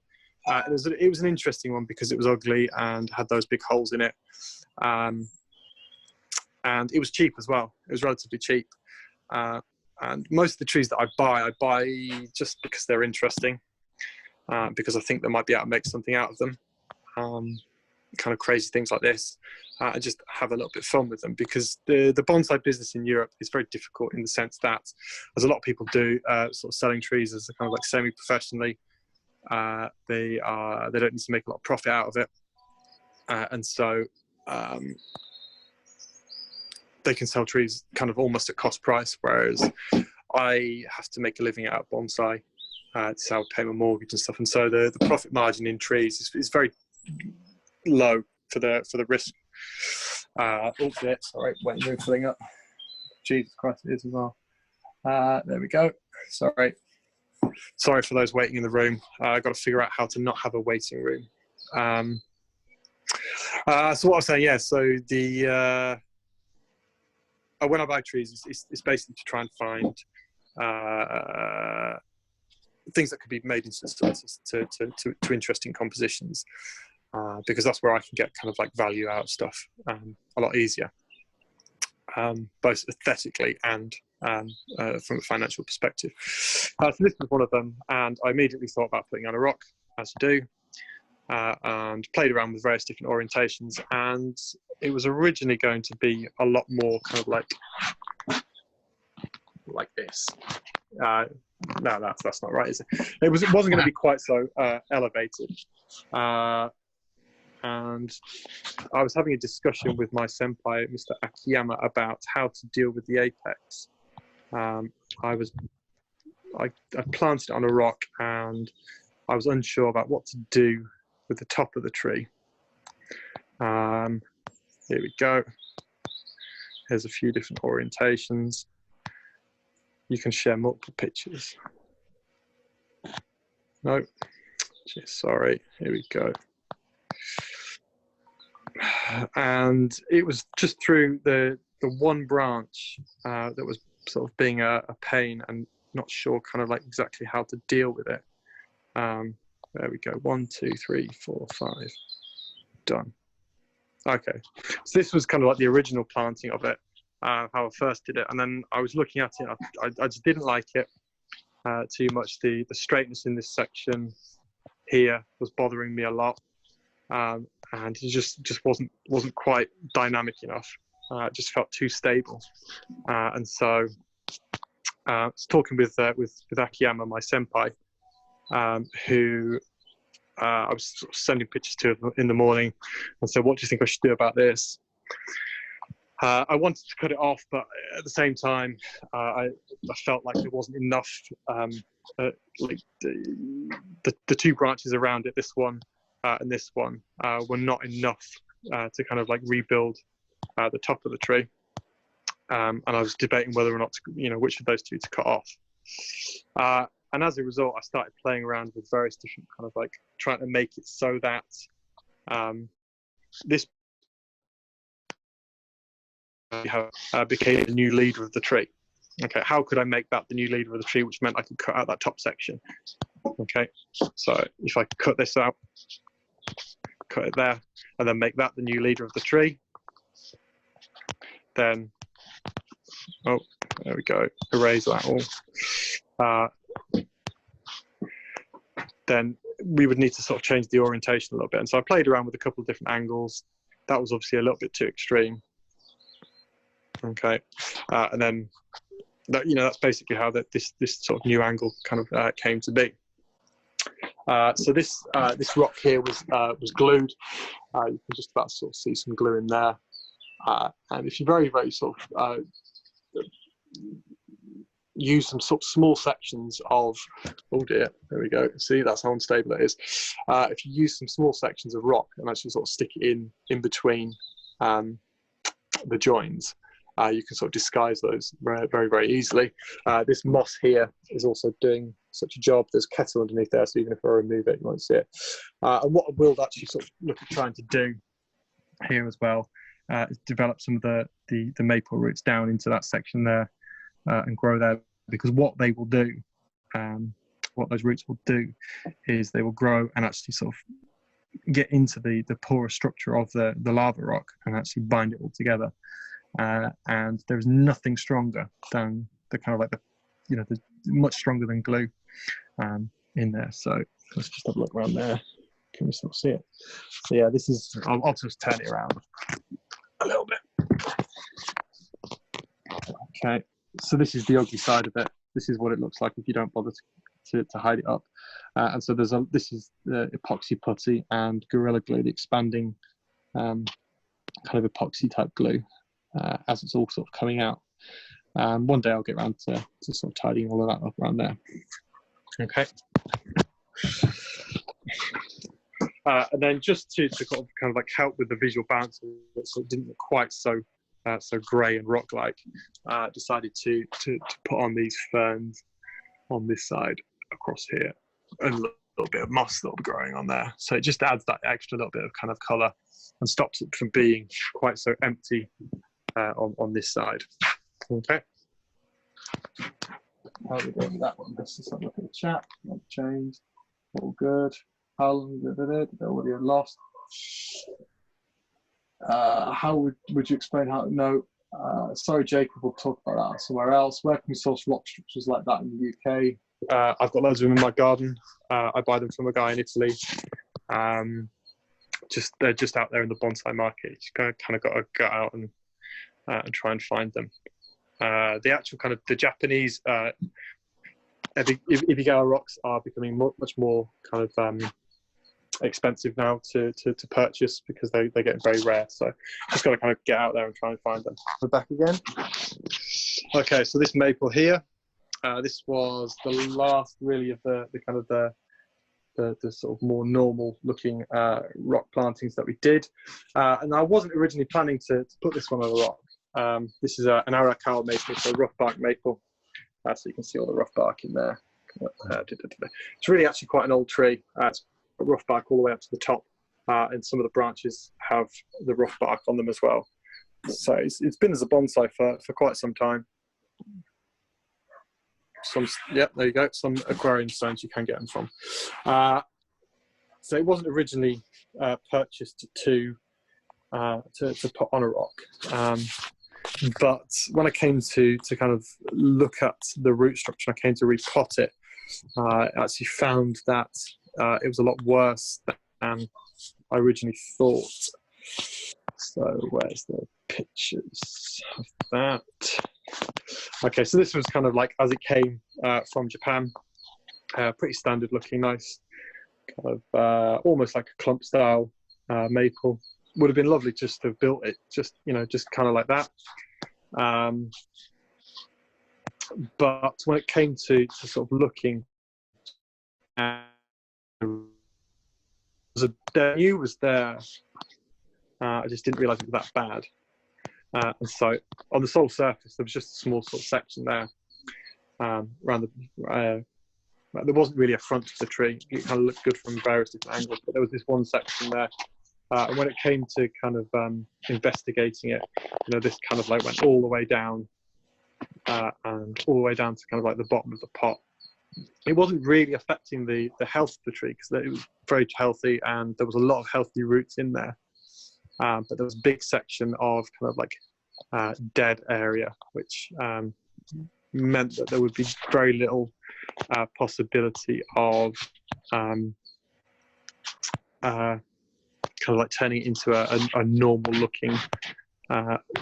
It was an interesting one because it was ugly and had those big holes in it. And it was cheap as well. It was relatively cheap. And most of the trees that I buy just because they're interesting, because I think they might be able to make something out of them. Kind of crazy things like this. I just have a little bit of fun with them, because the bonsai business in Europe is very difficult in the sense that, as a lot of people do, sort of selling trees as a kind of like semi-professionally. They don't need to make a lot of profit out of it, and so they can sell trees kind of almost at cost price, whereas I have to make a living out of bonsai to sell, pay my mortgage and stuff, and so the profit margin in trees is very low for the risk. Sorry, waiting room filling up. Jesus Christ, it is as well. There we go. Sorry for those waiting in the room. I've got to figure out how to not have a waiting room. So what I was saying, yeah, so the when I buy trees, it's basically to try and find things that could be made into to interesting compositions, because that's where I can get kind of like value out of stuff a lot easier, both aesthetically and from a financial perspective. So this was one of them, and I immediately thought about putting on a rock, as you do, and played around with various different orientations, and it was originally going to be a lot more kind of like this. No, that's not right, is it? It wasn't going to be quite so elevated. And I was having a discussion with my senpai, Mr. Akiyama, about how to deal with the apex. I planted it on a rock, and I was unsure about what to do with the top of the tree. Here we go. Here's a few different orientations. You can share multiple pictures. No, sorry, here we go. And it was just through the one branch that was sort of being a pain, and not sure kind of like exactly how to deal with it. There we go. 1, 2, 3, 4, 5. Done. Okay. So this was kind of like the original planting of it, how I first did it. And then I was looking at it. I just didn't like it too much. The straightness in this section here was bothering me a lot. And it just wasn't quite dynamic enough. It just felt too stable. And so was talking with Akiyama, my senpai, who I was sort of sending pictures to in the morning, and said, "What do you think I should do about this?" I wanted to cut it off, but at the same time, I felt like there wasn't enough. Like the two branches around it, this one and this one, were not enough to kind of like rebuild the top of the tree. And I was debating whether or not to, which of those two to cut off. And as a result, I started playing around with various different kind of like trying to make it so that this became the new leader of the tree. Okay, how could I make that the new leader of the tree, which meant I could cut out that top section? Okay, so if I cut this out, cut it there, and then make that the new leader of the tree, then, oh, there we go, erase that all. Then we would need to sort of change the orientation a little bit. And so I played around with a couple of different angles. That was obviously a little bit too extreme. Okay, and then that's basically how this sort of new angle kind of came to be. So this rock here was glued. You can just about sort of see some glue in there. And if you very, very sort of use some sort of small sections of, oh dear, there we go. See, that's how unstable it is. If you use some small sections of rock and actually sort of stick it in between the joins, you can sort of disguise those very, very, very easily. This moss here is also doing such a job. There's kettle underneath there, so even if I remove it, you won't see it. And what I will actually sort of look at trying to do here as well is develop some of the maple roots down into that section there and grow there, because what they will do, what those roots will do, is they will grow and actually sort of get into the porous structure of the lava rock and actually bind it all together. And there's nothing stronger than the kind of like the much stronger than glue in there. So let's just have a look around there. Can we still see it? So yeah, this is, I'll just turn it around a little bit. Okay, so this is the ugly side of it. This is what it looks like if you don't bother to hide it up. And so this is the epoxy putty and Gorilla Glue, the expanding kind of epoxy type glue. As it's all sort of coming out. One day I'll get around to sort of tidying all of that up around there. Okay. And then just to kind of like help with the visual balance, that sort of didn't look quite so grey and rock-like, decided to put on these ferns on this side across here, and a little bit of moss that'll be growing on there. So it just adds that extra little bit of kind of colour and stops it from being quite so empty on this side. Okay. How are we doing with that one? Let's just have a look at the chat. Not changed. All good. How long did they already have lost? How would you explain how? No. Sorry, Jacob. We'll talk about that somewhere else. Where can we source rock structures like that in the UK? I've got loads of them in my garden. I buy them from a guy in Italy. They're just out there in the bonsai market. You kind of got to go out and try and find them. The actual kind of the Japanese Ibigao rocks are becoming much more kind of expensive now to purchase, because they're getting very rare. So just got to kind of get out there and try and find them. We're back again. Okay, so this maple here, this was the last really of the kind of the sort of more normal looking rock plantings that we did. And I wasn't originally planning to put this one on a rock. This is an Arakawa maple, so rough bark maple. So you can see all the rough bark in there. It's really actually quite an old tree. It's rough bark all the way up to the top, and some of the branches have the rough bark on them as well. So it's been as a bonsai for quite some time. There you go. Some aquarium stones you can get them from. So it wasn't originally purchased to put on a rock. But when I came to kind of look at the root structure, I came to repot it. I actually found that it was a lot worse than I originally thought. So where's the pictures of that? Okay, so this was kind of like as it came from Japan. Pretty standard looking, nice, kind of almost like a clump style maple. Would have been lovely just to have built it, just kind of like that. But when it came to sort of looking, the new was there. I just didn't realise it was that bad. And so on the soil surface, there was just a small sort of section there around the. There wasn't really a front to the tree. It kind of looked good from various different angles, but there was this one section there. And when it came to kind of investigating it, this kind of like went all the way down and all the way down to kind of like the bottom of the pot. It wasn't really affecting the health of the tree because it was very healthy and there was a lot of healthy roots in there. But there was a big section of kind of like dead area, which meant that there would be very little possibility of kind of like turning it into a normal looking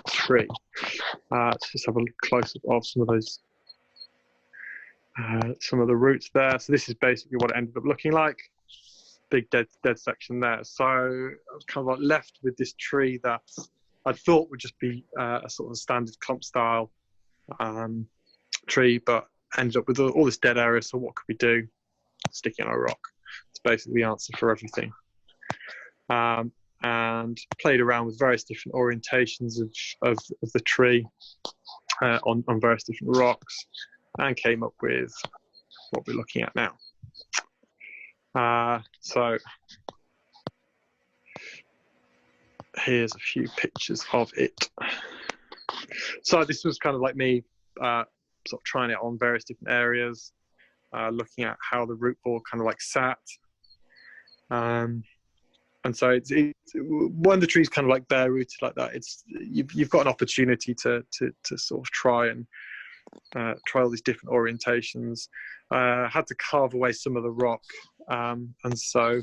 tree. Let's just have a close up of some of those, some of the roots there. So this is basically what it ended up looking like. Big dead section there. So I was kind of like left with this tree that I thought would just be a sort of standard clump style tree, but ended up with all this dead area. So what could we do? Stick it on a rock. It's basically the answer for everything. And played around with various different orientations of the tree on various different rocks, and came up with what we're looking at now. So here's a few pictures of it. So this was kind of like me sort of trying it on various different areas, looking at how the root ball kind of like sat. And so it's when the tree's kind of like bare rooted like that, you've got an opportunity to sort of try all these different orientations. Had to carve away some of the rock, and so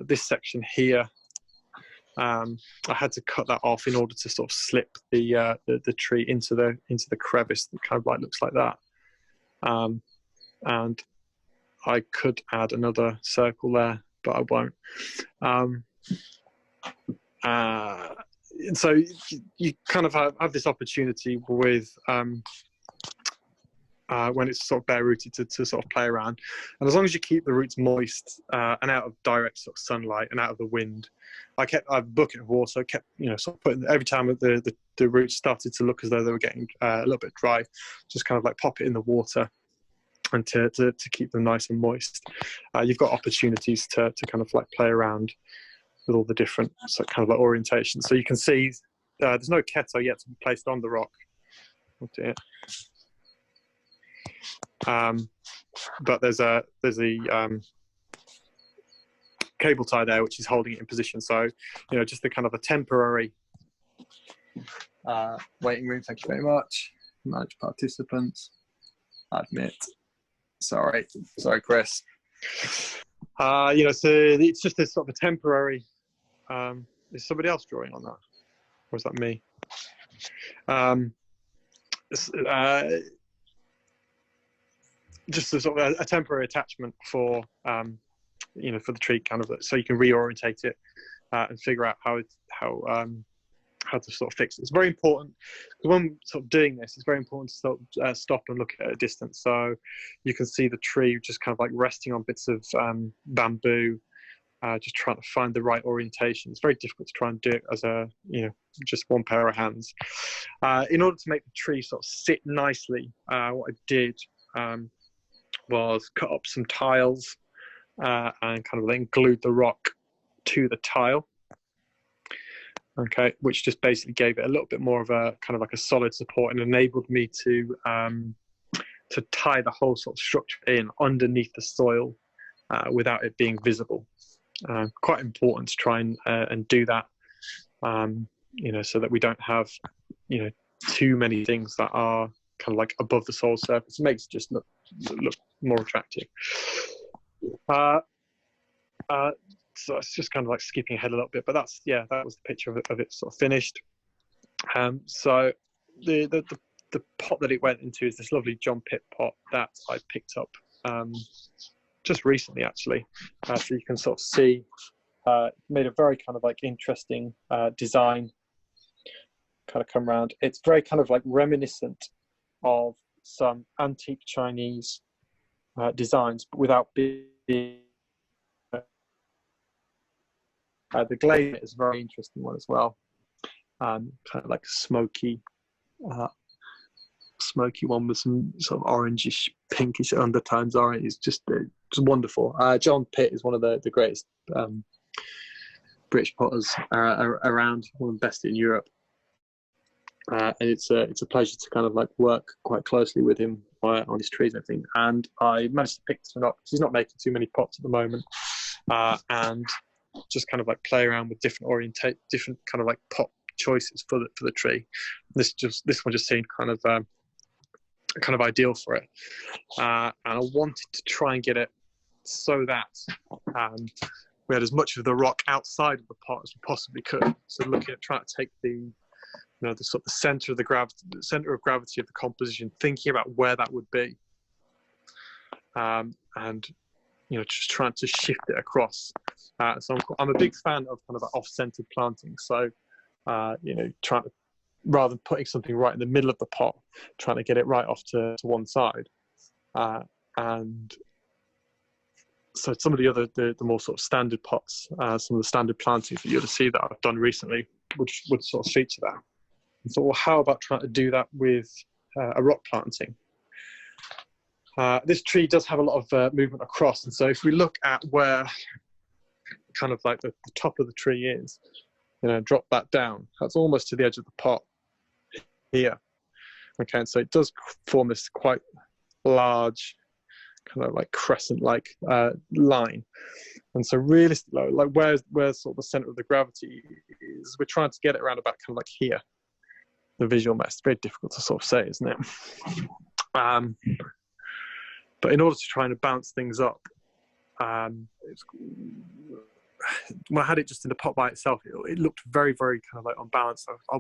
this section here, I had to cut that off in order to sort of slip the tree into the crevice that kind of like looks like that. And I could add another circle there, but I won't. And so you kind of have this opportunity with when it's sort of bare rooted to sort of play around, and as long as you keep the roots moist and out of direct sort of sunlight and out of the wind. I kept a bucket of water, kept sort of putting every time the roots started to look as though they were getting a little bit dry, just kind of like pop it in the water and to keep them nice and moist. You've got opportunities to kind of like play around with all the different kind of like orientations. So you can see there's no keto yet to be placed on the rock. Oh dear. But there's a cable tie there which is holding it in position. So just a kind of a temporary waiting room. Thank you very much. Manage participants. Admit. Sorry, Chris. So it's just a sort of a temporary. Is somebody else drawing on that, or is that me? Just a sort of a temporary attachment for for the tree, kind of, so you can reorientate it and figure out how to sort of fix it. It's very important when sort of doing this. It's very important to sort of stop and look at a distance, so you can see the tree just kind of like resting on bits of bamboo, just trying to find the right orientation. It's very difficult to try and do it as just one pair of hands. In order to make the tree sort of sit nicely, what I did was cut up some tiles and kind of then glued the rock to the tile. Okay, which just basically gave it a little bit more of a kind of like a solid support and enabled me to tie the whole sort of structure in underneath the soil without it being visible. Quite important to try and do that, so that we don't have too many things that are kind of like above the soil surface. It makes it just look more attractive. So it's just kind of like skipping ahead a little bit, but that was the picture of it sort of finished. So the the pot that it went into is this lovely John Pitt pot that I picked up just recently, actually. So you can sort of see, made a very kind of like interesting design kind of come around. It's very kind of like reminiscent of some antique Chinese designs, but without being. The glaze is a very interesting one as well. Kind of like smoky one with some sort of orangish, pinkish undertones. Orange is just wonderful. John Pitt is one of the greatest British potters around, one of the best in Europe. And it's a pleasure to kind of like work quite closely with him on his trees and everything. And I managed to pick this one up because he's not making too many pots at the moment, and just kind of like play around with different kind of like pot choices for the tree. This one just seemed kind of ideal for it, and I wanted to try and get it so that we had as much of the rock outside of the pot as we possibly could. So looking at trying to take the sort of the center of gravity of the composition, thinking about where that would be, and just trying to shift it across. So I'm a big fan of kind of off-centered planting. So trying to, rather than putting something right in the middle of the pot, trying to get it right off to one side. And so some of the more sort of standard pots, some of the standard plantings that you'll see that I've done recently would sort of feature that. And thought, well, how about trying to do that with a rock planting? This tree does have a lot of movement across, and so if we look at where kind of like the top of the tree is, drop that down, that's almost to the edge of the pot here. Okay, and so it does form this quite large kind of like crescent-like line. And so realistically, like where sort of the center of the gravity is, we're trying to get it around about kind of like here. The visual mess, very difficult to sort of say, isn't it? But in order to try and bounce things up, when I had it just in the pot by itself, it looked very, very kind of like unbalanced. I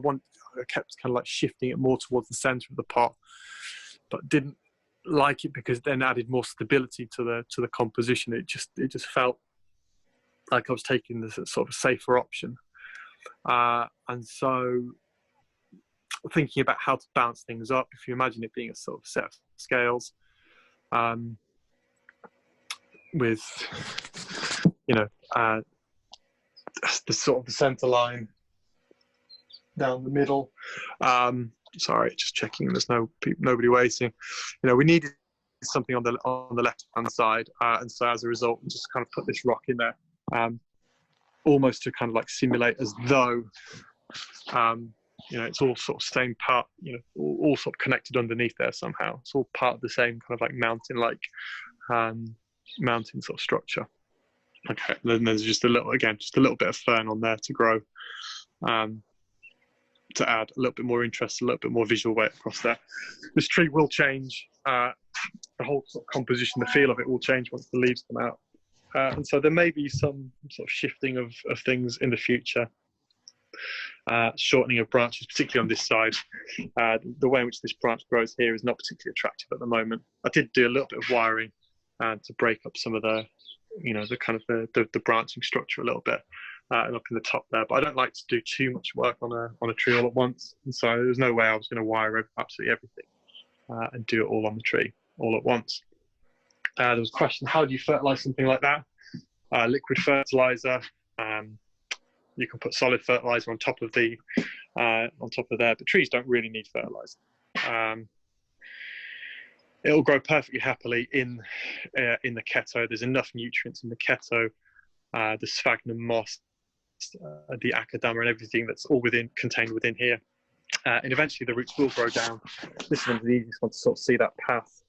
kept kind of like shifting it more towards the center of the pot, but didn't like it because it then added more stability to the composition. It just felt like I was taking this sort of safer option, and so thinking about how to bounce things up, if you imagine it being a sort of set of scales, with the sort of the center line down the middle. Sorry, just checking. There's nobody waiting. We needed something on the left hand side, and so as a result, we just kind of put this rock in there, almost to kind of like simulate as though it's all sort of same part, all sort of connected underneath there somehow. It's all part of the same kind of like mountain sort of structure. Okay, and then there's just a little bit of fern on there to grow, to add a little bit more interest, a little bit more visual weight across there. This tree will change, the whole sort of composition, the feel of it will change once the leaves come out. And so there may be some sort of shifting of things in the future. Shortening of branches, particularly on this side. The way in which this branch grows here is not particularly attractive at the moment. I did do a little bit of wiring to break up some of the kind of the branching structure a little bit, and up in the top there. But I don't like to do too much work on a tree all at once, and so there's no way I was going to wire absolutely everything and do it all on the tree all at once. There was a question: how do you fertilize something like that? Liquid fertilizer. You can put solid fertilizer on top of there, but trees don't really need fertilizer. It'll grow perfectly happily in the keto. There's enough nutrients in the keto, the sphagnum moss, the akadama, and everything that's all contained within here. And eventually the roots will grow down. This one's the easiest one to sort of see that path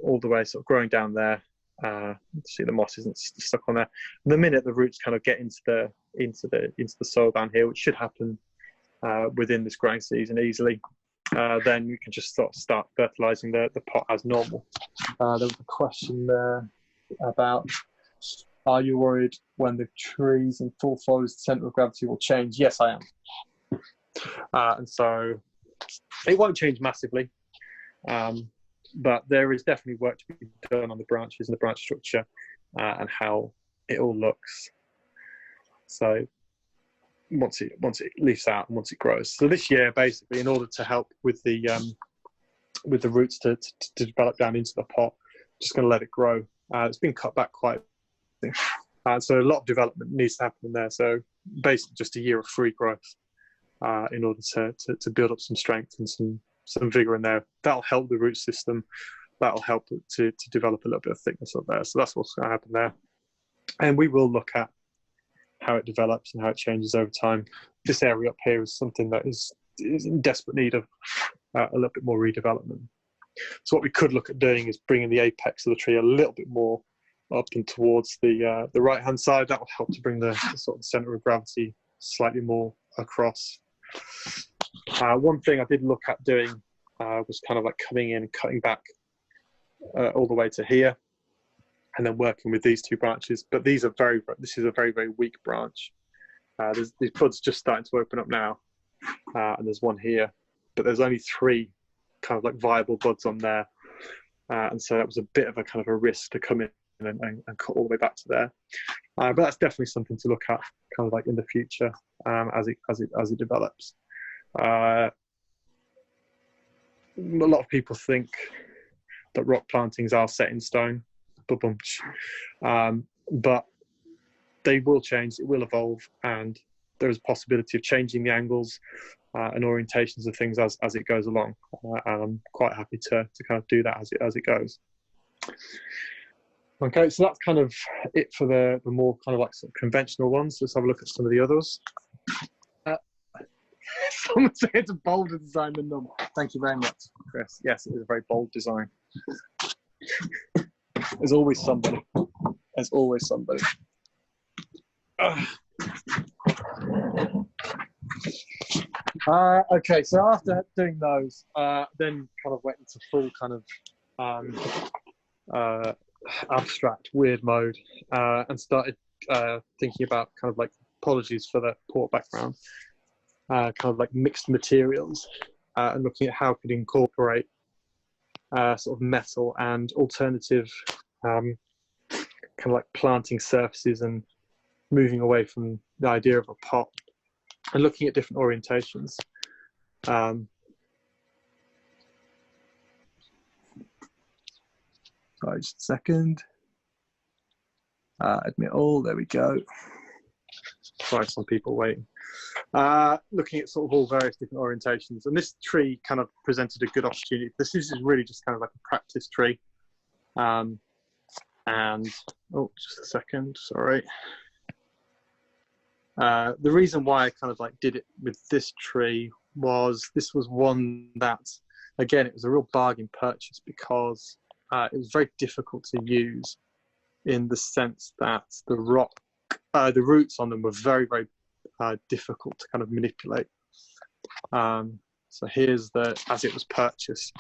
all the way, sort of growing down there. See the moss isn't stuck on there. And the minute the roots kind of get into the soil down here, which should happen within this growing season easily, then you can just start fertilizing the pot as normal. There was a question there about, are you worried when the trees in full forest, the center of gravity will change? Yes, I am. And so it won't change massively, but there is definitely work to be done on the branches and the branch structure and how it all looks. So once it leaves out and once it grows. So this year, basically, in order to help with the roots to develop down into the pot, just going to let it grow. It's been cut back quite a bit. So a lot of development needs to happen in there. So basically just a year of free growth in order to build up some strength and some vigor in there. That'll help the root system. That'll help to develop a little bit of thickness up there. So that's what's going to happen there. And we will look at how it develops and how it changes over time. This area up here is something that is in desperate need of a little bit more redevelopment. So what we could look at doing is bringing the apex of the tree a little bit more up and towards the right-hand side. That will help to bring the sort of center of gravity slightly more across. One thing I did look at doing was kind of like coming in and cutting back all the way to here, and then working with these two branches. But this is a very, very weak branch. These buds just starting to open up now, and there's one here, but there's only 3 kind of like viable buds on there, and so that was a bit of a kind of a risk to come in and cut all the way back to there. But that's definitely something to look at, kind of like in the future as it develops. A lot of people think that rock plantings are set in stone, but they will change, it will evolve, and there is a possibility of changing the angles and orientations of things as it goes along. And I'm quite happy to kind of do that as it goes. Okay, so that's kind of it for the more kind of like sort of conventional ones. Let's have a look at some of the others. Someone said it's a bolder design than normal. Thank you very much, Chris. Yes, it is a very bold design. There's always somebody. There's always somebody. Okay, so after doing those, then kind of went into full kind of abstract, weird mode, and started thinking about kind of like, apologies for the poor background, kind of like mixed materials, and looking at how could incorporate sort of metal and alternative kind of like planting surfaces, and moving away from the idea of a pot and looking at different orientations. Sorry, just a second. Admit all, there we go. Sorry, some people waiting. Looking at sort of all various different orientations, and this tree kind of presented a good opportunity. This is really just kind of like a practice tree. And oh, just a second, sorry. The reason why I kind of like did it with this tree was this was one that, again, it was a real bargain purchase, because it was very difficult to use, in the sense that the roots on them were very, very difficult to kind of manipulate. So here's as it was purchased,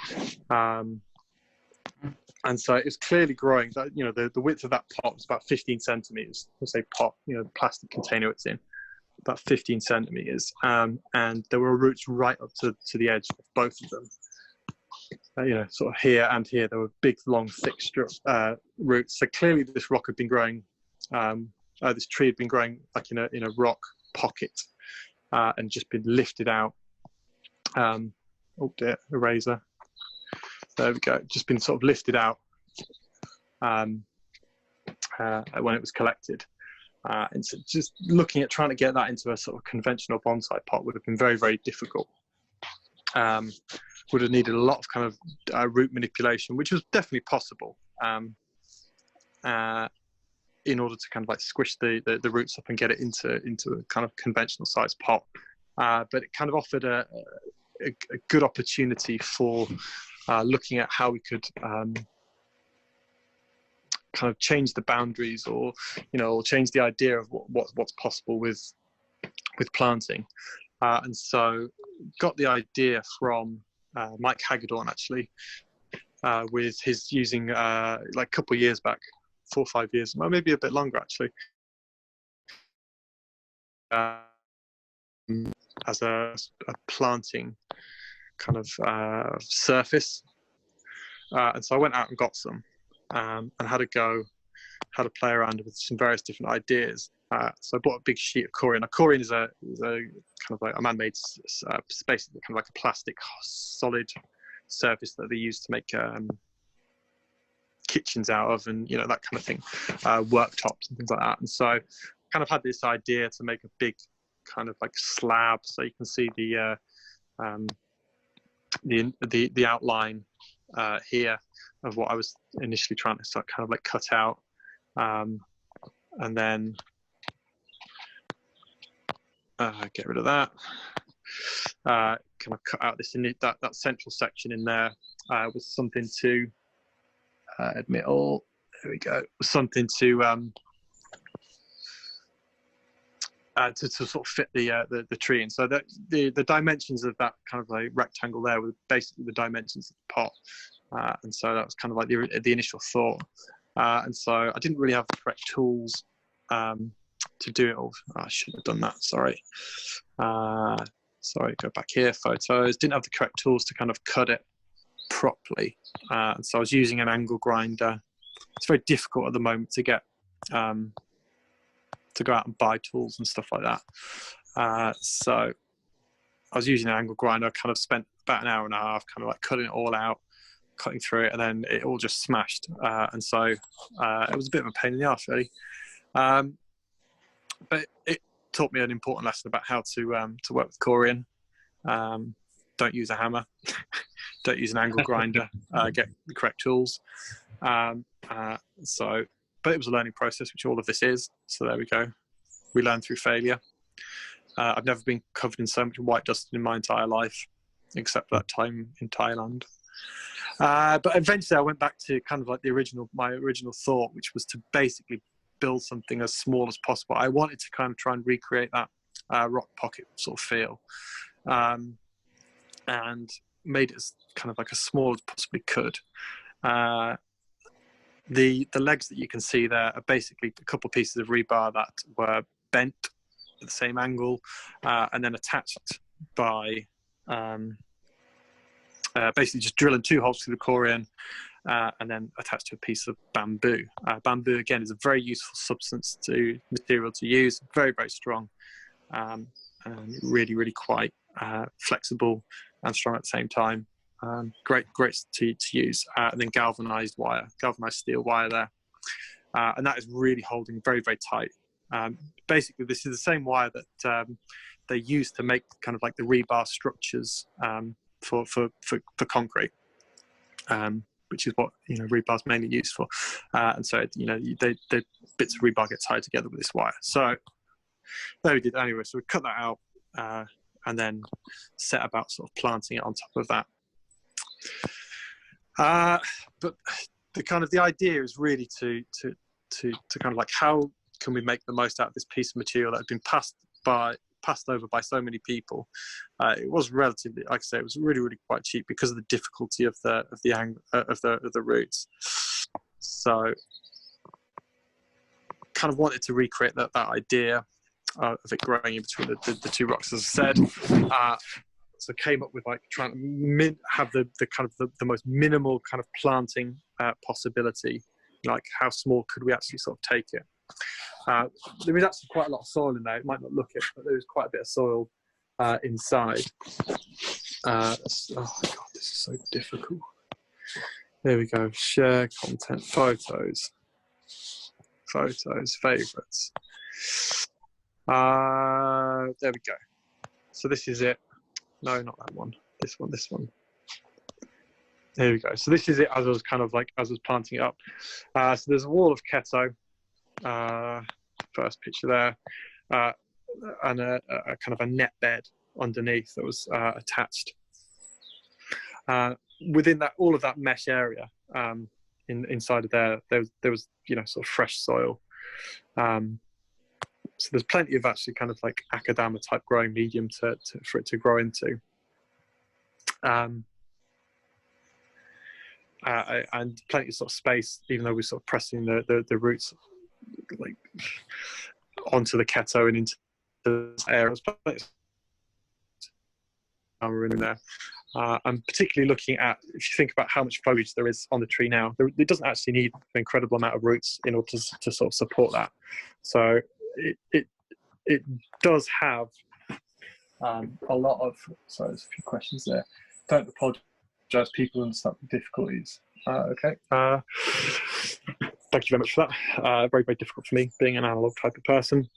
and so it's clearly growing. That, you know, the width of that pot was about 15 centimeters. Let's say pot, you know, the plastic container it's in, about 15 centimeters, and there were roots right up to the edge of both of them. You know, sort of here and here, there were big, long, thick roots. So clearly, this rock had been growing. This tree had been growing like in a rock pocket, and just been lifted out. Oh dear, eraser. There we go. Just been sort of lifted out when it was collected. And so just looking at trying to get that into a sort of conventional bonsai pot would have been very, very difficult. Would have needed a lot of kind of root manipulation, which was definitely possible, in order to kind of like squish the roots up and get it into a kind of conventional sized pot. But it kind of offered a good opportunity for looking at how we could kind of change the boundaries, or, you know, or change the idea of what's possible with planting. And so got the idea from Mike Hagedorn, actually, with his using like a couple of years back, 4 or 5 years, well, maybe a bit longer actually, as a planting kind of surface. And so I went out and got some, and had a go, had a play around with some various different ideas. So I bought a big sheet of corian. Now, corian is a kind of like a man-made space, kind of like a plastic solid surface that they use to make kitchens out of, and that kind of thing, worktops and things like that. And so I kind of had this idea to make a big kind of like slab, so you can see the outline here of what I was initially trying to start kind of like cut out, and then get rid of that. Kind of cut out this that central section in there with something to admit all. There we go. Something to sort of fit the tree in. So that the dimensions of that kind of like rectangle there were basically the dimensions of the pot, and so that was kind of like the initial thought. And so I didn't really have the correct tools to do it all. I shouldn't have done that. Sorry. Sorry. Go back here. Photos. Didn't have the correct tools to kind of cut it properly, and so I was using an angle grinder. It's very difficult at the moment to get to go out and buy tools and stuff like that. So I was using an angle grinder. I kind of spent about an hour and a half kind of like cutting it all out, cutting through it, and then it all just smashed. And so it was a bit of a pain in the arse, really. But it taught me an important lesson about how to work with corian. Don't use a hammer. Don't use an angle grinder. Get the correct tools. But it was a learning process, which all of this is. So there we go. We learn through failure. I've never been covered in so much white dust in my entire life, except for that time in Thailand. But eventually I went back to kind of like my original thought, which was to basically build something as small as possible. I wanted to kind of try and recreate that rock pocket sort of feel, and made it as kind of like as small as possibly could. The legs that you can see there are basically a couple of pieces of rebar that were bent at the same angle, and then attached by basically just drilling 2 holes through the corian, and then attached to a piece of bamboo. Bamboo, again, is a very useful material to use, very, very strong, and really, really quite flexible and strong at the same time. Great to use. And then galvanized steel wire there, and that is really holding very, very tight. Basically, this is the same wire that they use to make kind of like the rebar structures for concrete, which is what rebar is mainly used for. And so the bits of rebar get tied together with this wire. So there we did. Anyway, so we cut that out, and then set about sort of planting it on top of that. But the idea is really to kind of like, how can we make the most out of this piece of material that had been passed over by so many people. It was relatively, like I say, it was really, really quite cheap because of the difficulty of the roots. So kind of wanted to recreate that idea of it growing in between the 2 rocks, as I said. So came up with like trying to have the kind of the most minimal kind of planting possibility. Like, how small could we actually sort of take it? There is actually quite a lot of soil in there. It might not look it, but there is quite a bit of soil inside. Oh my God, this is so difficult. There we go. Share content, photos, favorites. There we go. So this is it. No, not that one. This one. There we go. So this is it as I was planting it up. So there's a wall of keto. First picture there, and a kind of a net bed underneath that was attached. Within that, all of that mesh area, inside of there was sort of fresh soil. So there's plenty of actually kind of like akadama type growing medium for it to grow into. And plenty of sort of space, even though we're sort of pressing the roots like onto the keto and into the air. In there. I'm particularly looking at, if you think about how much foliage there is on the tree now, it doesn't actually need an incredible amount of roots in order to sort of support that. So it does have a lot of, sorry, there's a few questions there. Don't apologise, people understand the difficulties. Okay. Thank you very much for that. Very, very difficult for me, being an analog type of person.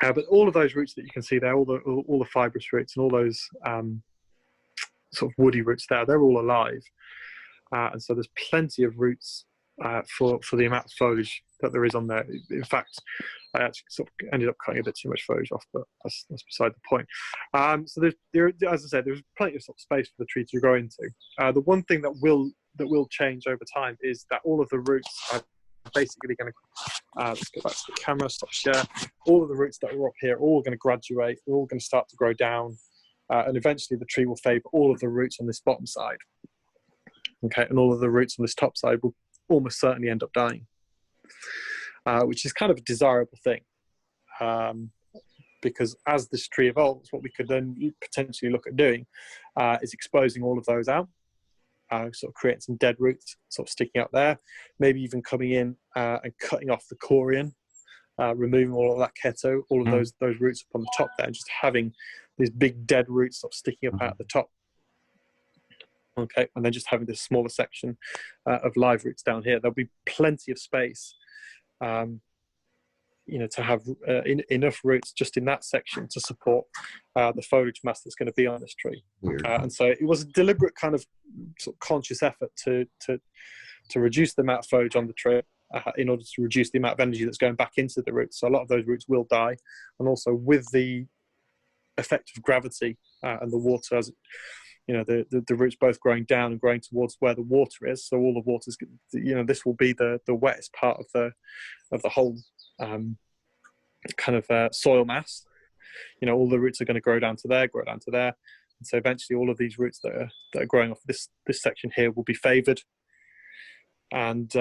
But all of those roots that you can see there, all the fibrous roots and all those sort of woody roots there, they're all alive. And so there's plenty of roots for the amount of foliage that there is on there. In fact, I actually sort of ended up cutting a bit too much foliage off, but that's beside the point. So there, as I said, there's plenty of sort of space for the tree to grow into. The one thing that will change over time is that all of the roots are basically going to, let's go back to the camera, stop share. All of the roots that were up here are all going to graduate, they're all going to start to grow down, and eventually the tree will favour all of the roots on this bottom side. Okay, and all of the roots on this top side will almost certainly end up dying, which is kind of a desirable thing, because as this tree evolves, what we could then potentially look at doing is exposing all of those out, sort of creating some dead roots sort of sticking up there, maybe even coming in and cutting off the corian, removing all of that keto, all of those roots up on the top there, and just having these big dead roots sort of sticking up out the top. Okay, and then just having this smaller section of live roots down here. There'll be plenty of space, you know, to have enough roots just in that section to support the foliage mass that's going to be on this tree. And so it was a deliberate kind of sort of conscious effort to reduce the amount of foliage on the tree in order to reduce the amount of energy that's going back into the roots. So a lot of those roots will die, and also with the effect of gravity and the water, as you know, the roots both growing down and growing towards where the water is. So all the water's, you know, this will be the wettest part of the whole kind of soil mass. You know, all the roots are going to grow down to there, and so eventually all of these roots that are growing off this section here will be favoured, and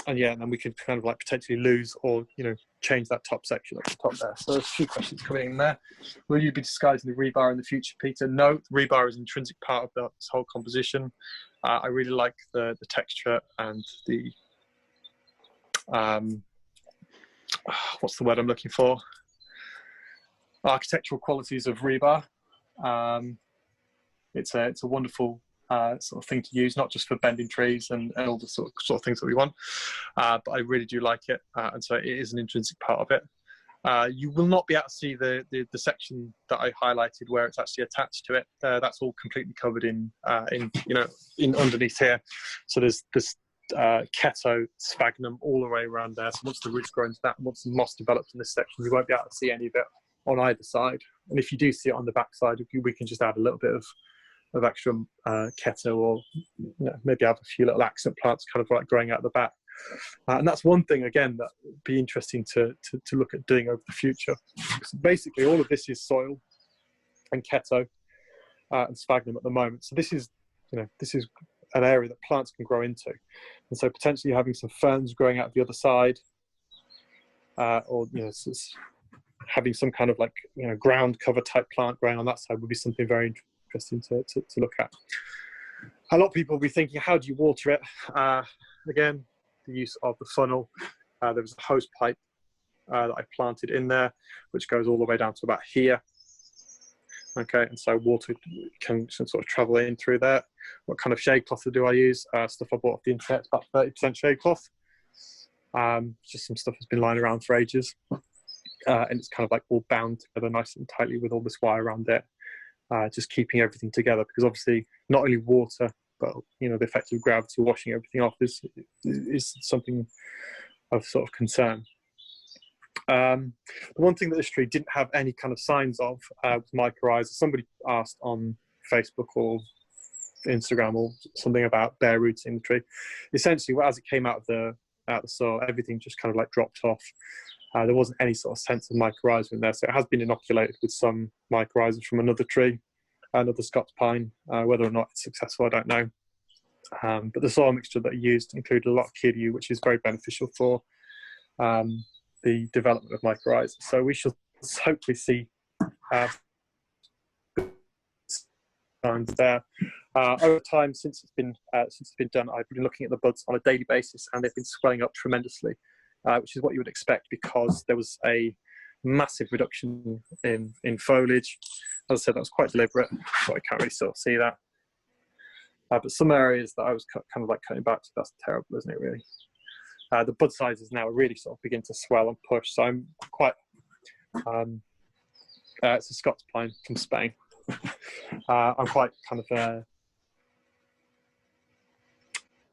yeah, and then we could kind of like potentially lose or, you know, change that top section at the top there. So there's a few questions coming in there. Will you be disguising the rebar in the future, Peter? No, the rebar is an intrinsic part of this whole composition. I really like the texture and the what's the word I'm looking for? Architectural qualities of rebar. It's a wonderful sort of thing to use, not just for bending trees and all the sort of things that we want, but I really do like it, and so it is an intrinsic part of it. You will not be able to see the section that I highlighted where it's actually attached to it. That's all completely covered in you know, in underneath here. So there's this keto sphagnum all the way around there. So once the roots grow into that, once the moss develops in this section, you won't be able to see any of it on either side. And if you do see it on the back side, we can just add a little bit of extra keto, or, you know, maybe have a few little accent plants kind of like growing out the back. And that's one thing, again, that would be interesting to look at doing over the future. So basically, all of this is soil and keto and sphagnum at the moment. So this is, you know, this is an area that plants can grow into. And so potentially having some ferns growing out the other side, or, you know, having some kind of like, you know, ground cover type plant growing on that side would be something very interesting to look at. A lot of people will be thinking, how do you water it? Again, the use of the funnel. There was a hose pipe that I planted in there, which goes all the way down to about here. Okay, and so water can sort of travel in through there. What kind of shade cloth do I use? Stuff I bought off the internet, it's about 30% shade cloth. Just some stuff that's been lying around for ages. And it's kind of like all bound together nice and tightly with all this wire around it. Just keeping everything together, because obviously not only water, but, you know, the effect of gravity washing everything off is something of sort of concern. The one thing that this tree didn't have any kind of signs of was mycorrhiza. Somebody asked on Facebook or Instagram or something about bare rooting the tree. Essentially, as it came out of the soil, everything just kind of like dropped off. There wasn't any sort of sense of mycorrhiza in there, so it has been inoculated with some mycorrhiza from another tree, another Scots pine. Whether or not it's successful, I don't know. But the soil mixture that I used included a lot of kiryu, which is very beneficial for the development of mycorrhiza. So we shall hopefully see signs there. Over time, since it's been done, I've been looking at the buds on a daily basis, and they've been swelling up tremendously, which is what you would expect because there was a massive reduction in foliage. As I said, that was quite deliberate, but I can't really sort of see that. But some areas that I was kind of like cutting back to, that's terrible, isn't it, really? The bud sizes now really sort of begin to swell and push, so I'm quite... it's a Scots pine from Spain. I'm quite kind of...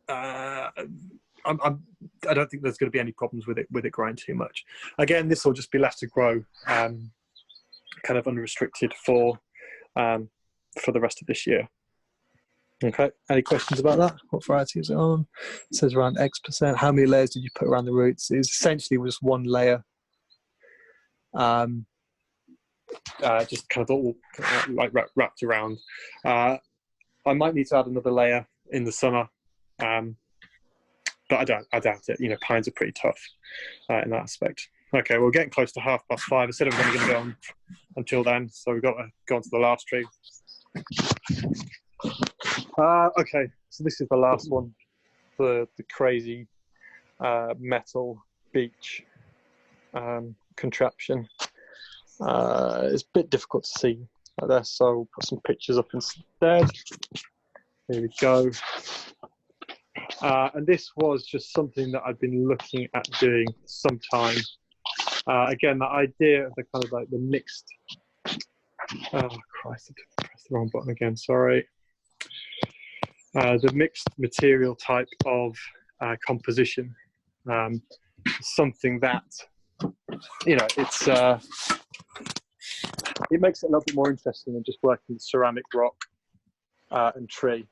I don't think there's going to be any problems with it growing too much. Again, this will just be left to grow kind of unrestricted for the rest of this year. Okay, any questions about that? What variety is it on? It says around X%. How many layers did you put around the roots? It's essentially just one layer. Just kind of all like wrapped around. I might need to add another layer in the summer, but I doubt it. You know, pines are pretty tough in that aspect. Okay, we're getting close to 5:30. I said I'm only going to go on until then, so we've got to go on to the last tree. Okay, so this is the last one, the crazy metal beech contraption. It's a bit difficult to see like this, so I'll put some pictures up instead. Here we go. And this was just something that I've been looking at doing for some time. Again, the idea of the kind of like the mixed... Oh Christ, I pressed the wrong button again, sorry. The mixed material type of composition, something that, you know, it makes it a little bit more interesting than just working with ceramic, rock and tree.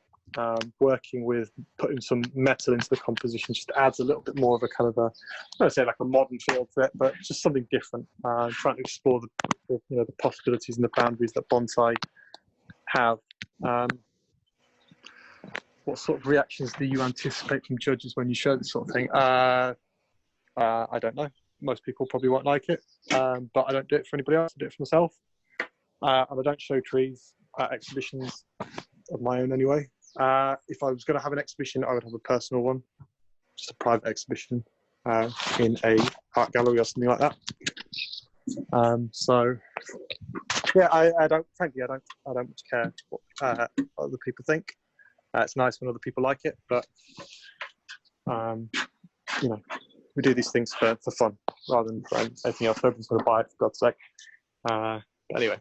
Working with putting some metal into the composition just adds a little bit more of a kind of a, I don't say like a modern feel to it, but just something different. Trying to explore the possibilities and the boundaries that bonsai have. What sort of reactions do you anticipate from judges when you show this sort of thing? I don't know. Most people probably won't like it, but I don't do it for anybody else. I do it for myself. And I don't show trees at exhibitions of my own anyway. If I was going to have an exhibition, I would have a personal one, just a private exhibition in a art gallery or something like that. So yeah, I don't much care what other people think. It's nice when other people like it, but you know, we do these things for fun rather than for anything else. Nobody's going to buy it, for God's sake. But anyway,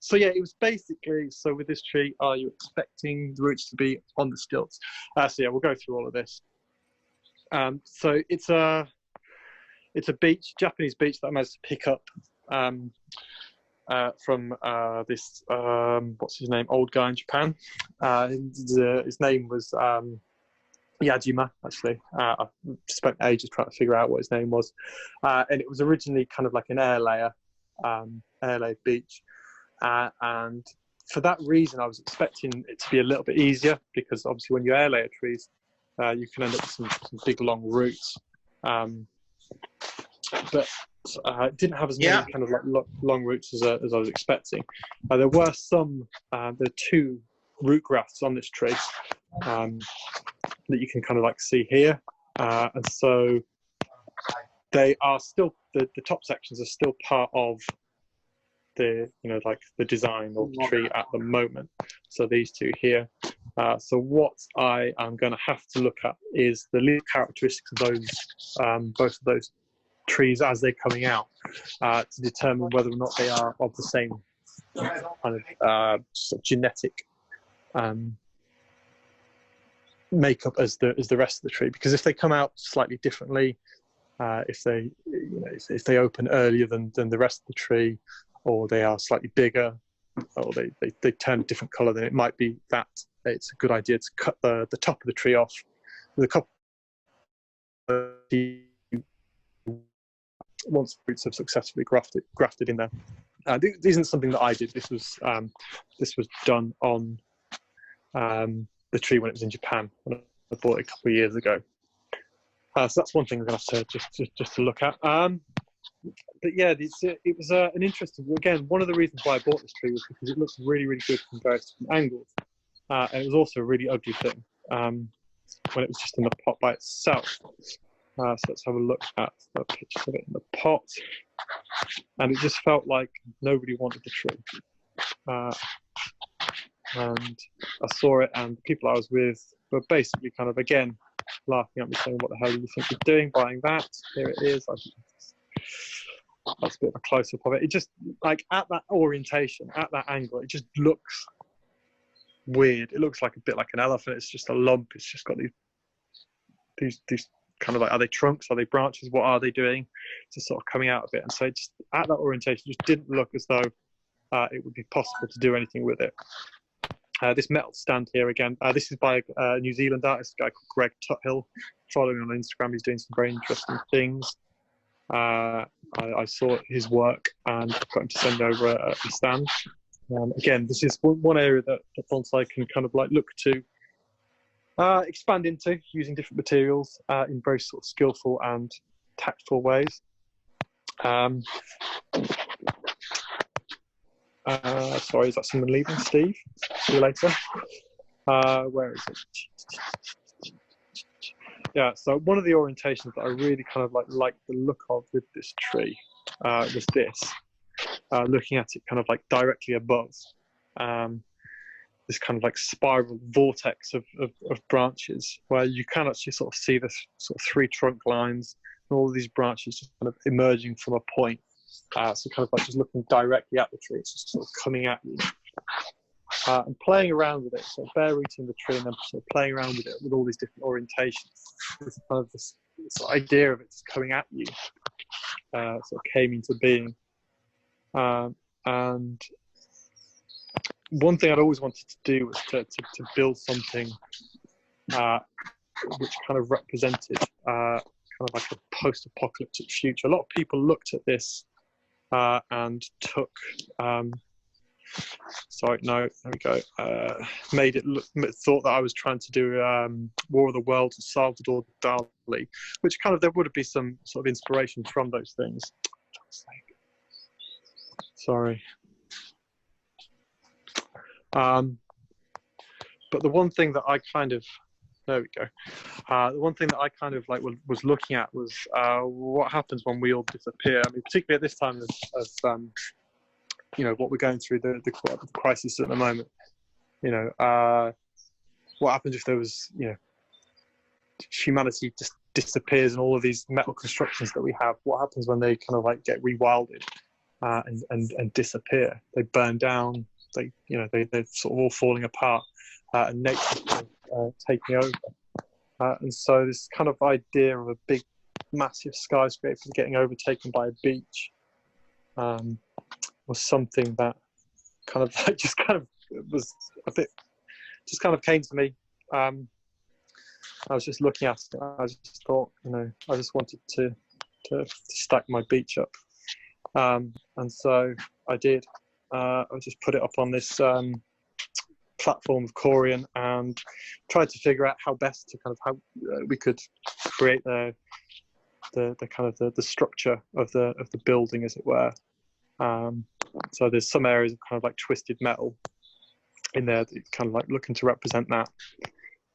so yeah, it was basically, so with this tree, are you expecting the roots to be on the stilts? So yeah, we'll go through all of this. So it's a beech, Japanese beech that I managed to pick up from this, what's his name, old guy in Japan. His name was Yajima, actually. I spent ages trying to figure out what his name was. And it was originally kind of like an air laid beech. And for that reason, I was expecting it to be a little bit easier, because obviously when you air layer trees, you can end up with some big long roots. But it didn't have as many kind of like long roots as I was expecting. There were there are 2 root grafts on this tree that you can kind of like see here, and so they are still, the top sections are still part of the, you know, like the design of the tree at the moment. So these 2 here. So what I am going to have to look at is the leaf characteristics of those, both of those trees as they're coming out, to determine whether or not they are of the same kind of sort of genetic makeup as the rest of the tree. Because if they come out slightly differently, if they open earlier than the rest of the tree, or they are slightly bigger, or they turn a different color, then it might be that it's a good idea to cut the top of the tree off with a couple of once the roots have successfully grafted in there. This isn't something that I did. This was done on the tree when it was in Japan, when I bought it a couple of years ago. So that's one thing we're going to have to just to look at. but yeah, it was an interesting. Again, one of the reasons why I bought this tree was because it looks really, really good from various different angles, and it was also a really ugly thing when it was just in the pot by itself. So let's have a look at the picture of it in the pot, and it just felt like nobody wanted the tree. And I saw it, and the people I was with were basically kind of again laughing at me, saying, "What the hell do you think you're doing buying that? Here it is." That's a bit of a close-up of it. It just, like, at that orientation, at that angle, it just looks weird. It looks like a bit like an elephant. It's just a lump. It's just got these kind of like, are they trunks? Are they branches? What are they doing? Just sort of coming out of it. And so it just, at that orientation, just didn't look as though it would be possible to do anything with it. This metal stand here again, this is by a New Zealand artist, a guy called Greg Tuthill. Following on Instagram, he's doing some very interesting things. I saw his work and got him to send over a stand. Again, this is one area that bonsai can kind of like look to expand into, using different materials in very sort of skillful and tactful ways. Sorry, is that someone leaving? Steve? See you later. Where is it? Yeah, so one of the orientations that I really kind of liked the look of with this tree was this, looking at it kind of like directly above, this kind of like spiral vortex of branches, where you can actually sort of see this sort of three trunk lines and all of these branches just kind of emerging from a point. So kind of like just looking directly at the tree, it's just sort of coming at you. And playing around with it, so bare rooting the tree and then sort of playing around with it with all these different orientations. This kind of this idea of it just coming at you sort of came into being. And one thing I'd always wanted to do was to build something which kind of represented kind of like a post-apocalyptic future. A lot of people looked at this and took sorry, no, there we go. Made it look, thought that I was trying to do War of the Worlds with Salvador Dali, which kind of, there would be some sort of inspiration from those things. Sorry. But the one thing that I kind of, there we go. The one thing that I kind of like was looking at was what happens when we all disappear. I mean, particularly at this time of you know, what we're going through, the crisis at the moment. You know, what happens if there was, you know, humanity just disappears and all of these metal constructions that we have? What happens when they kind of like get rewilded and disappear? They burn down. They, you know, they're sort of all falling apart, and nature's taking over. And so this kind of idea of a big, massive skyscraper getting overtaken by a beach was something that kind of like just kind of was a bit, just kind of came to me. I was just looking at it. I just thought, you know, I just wanted to stack my beach up, and so I did. I just put it up on this platform of Corian and tried to figure out how best to kind of how we could create the kind of the structure of the building, as it were. So there's some areas of kind of like twisted metal in there that kind of like looking to represent that.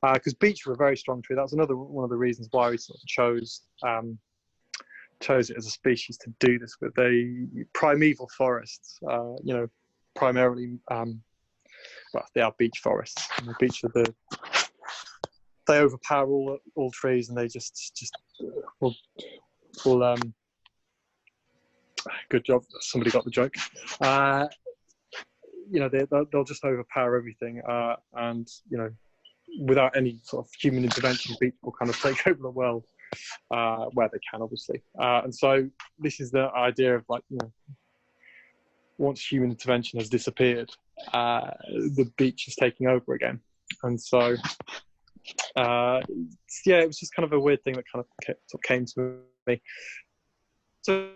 Because beech were a very strong tree. That was another one of the reasons why we sort of chose it as a species to do this with. A primeval forests, you know, primarily, well, they are beech forests. And the beech are they overpower all trees, and they just will good job, somebody got the joke. You know, they'll just overpower everything, and you know, without any sort of human intervention, beech will kind of take over the world where they can, obviously. And so this is the idea of, like, you know, once human intervention has disappeared, the beech is taking over again. And so yeah, it was just kind of a weird thing that kind of came to me. So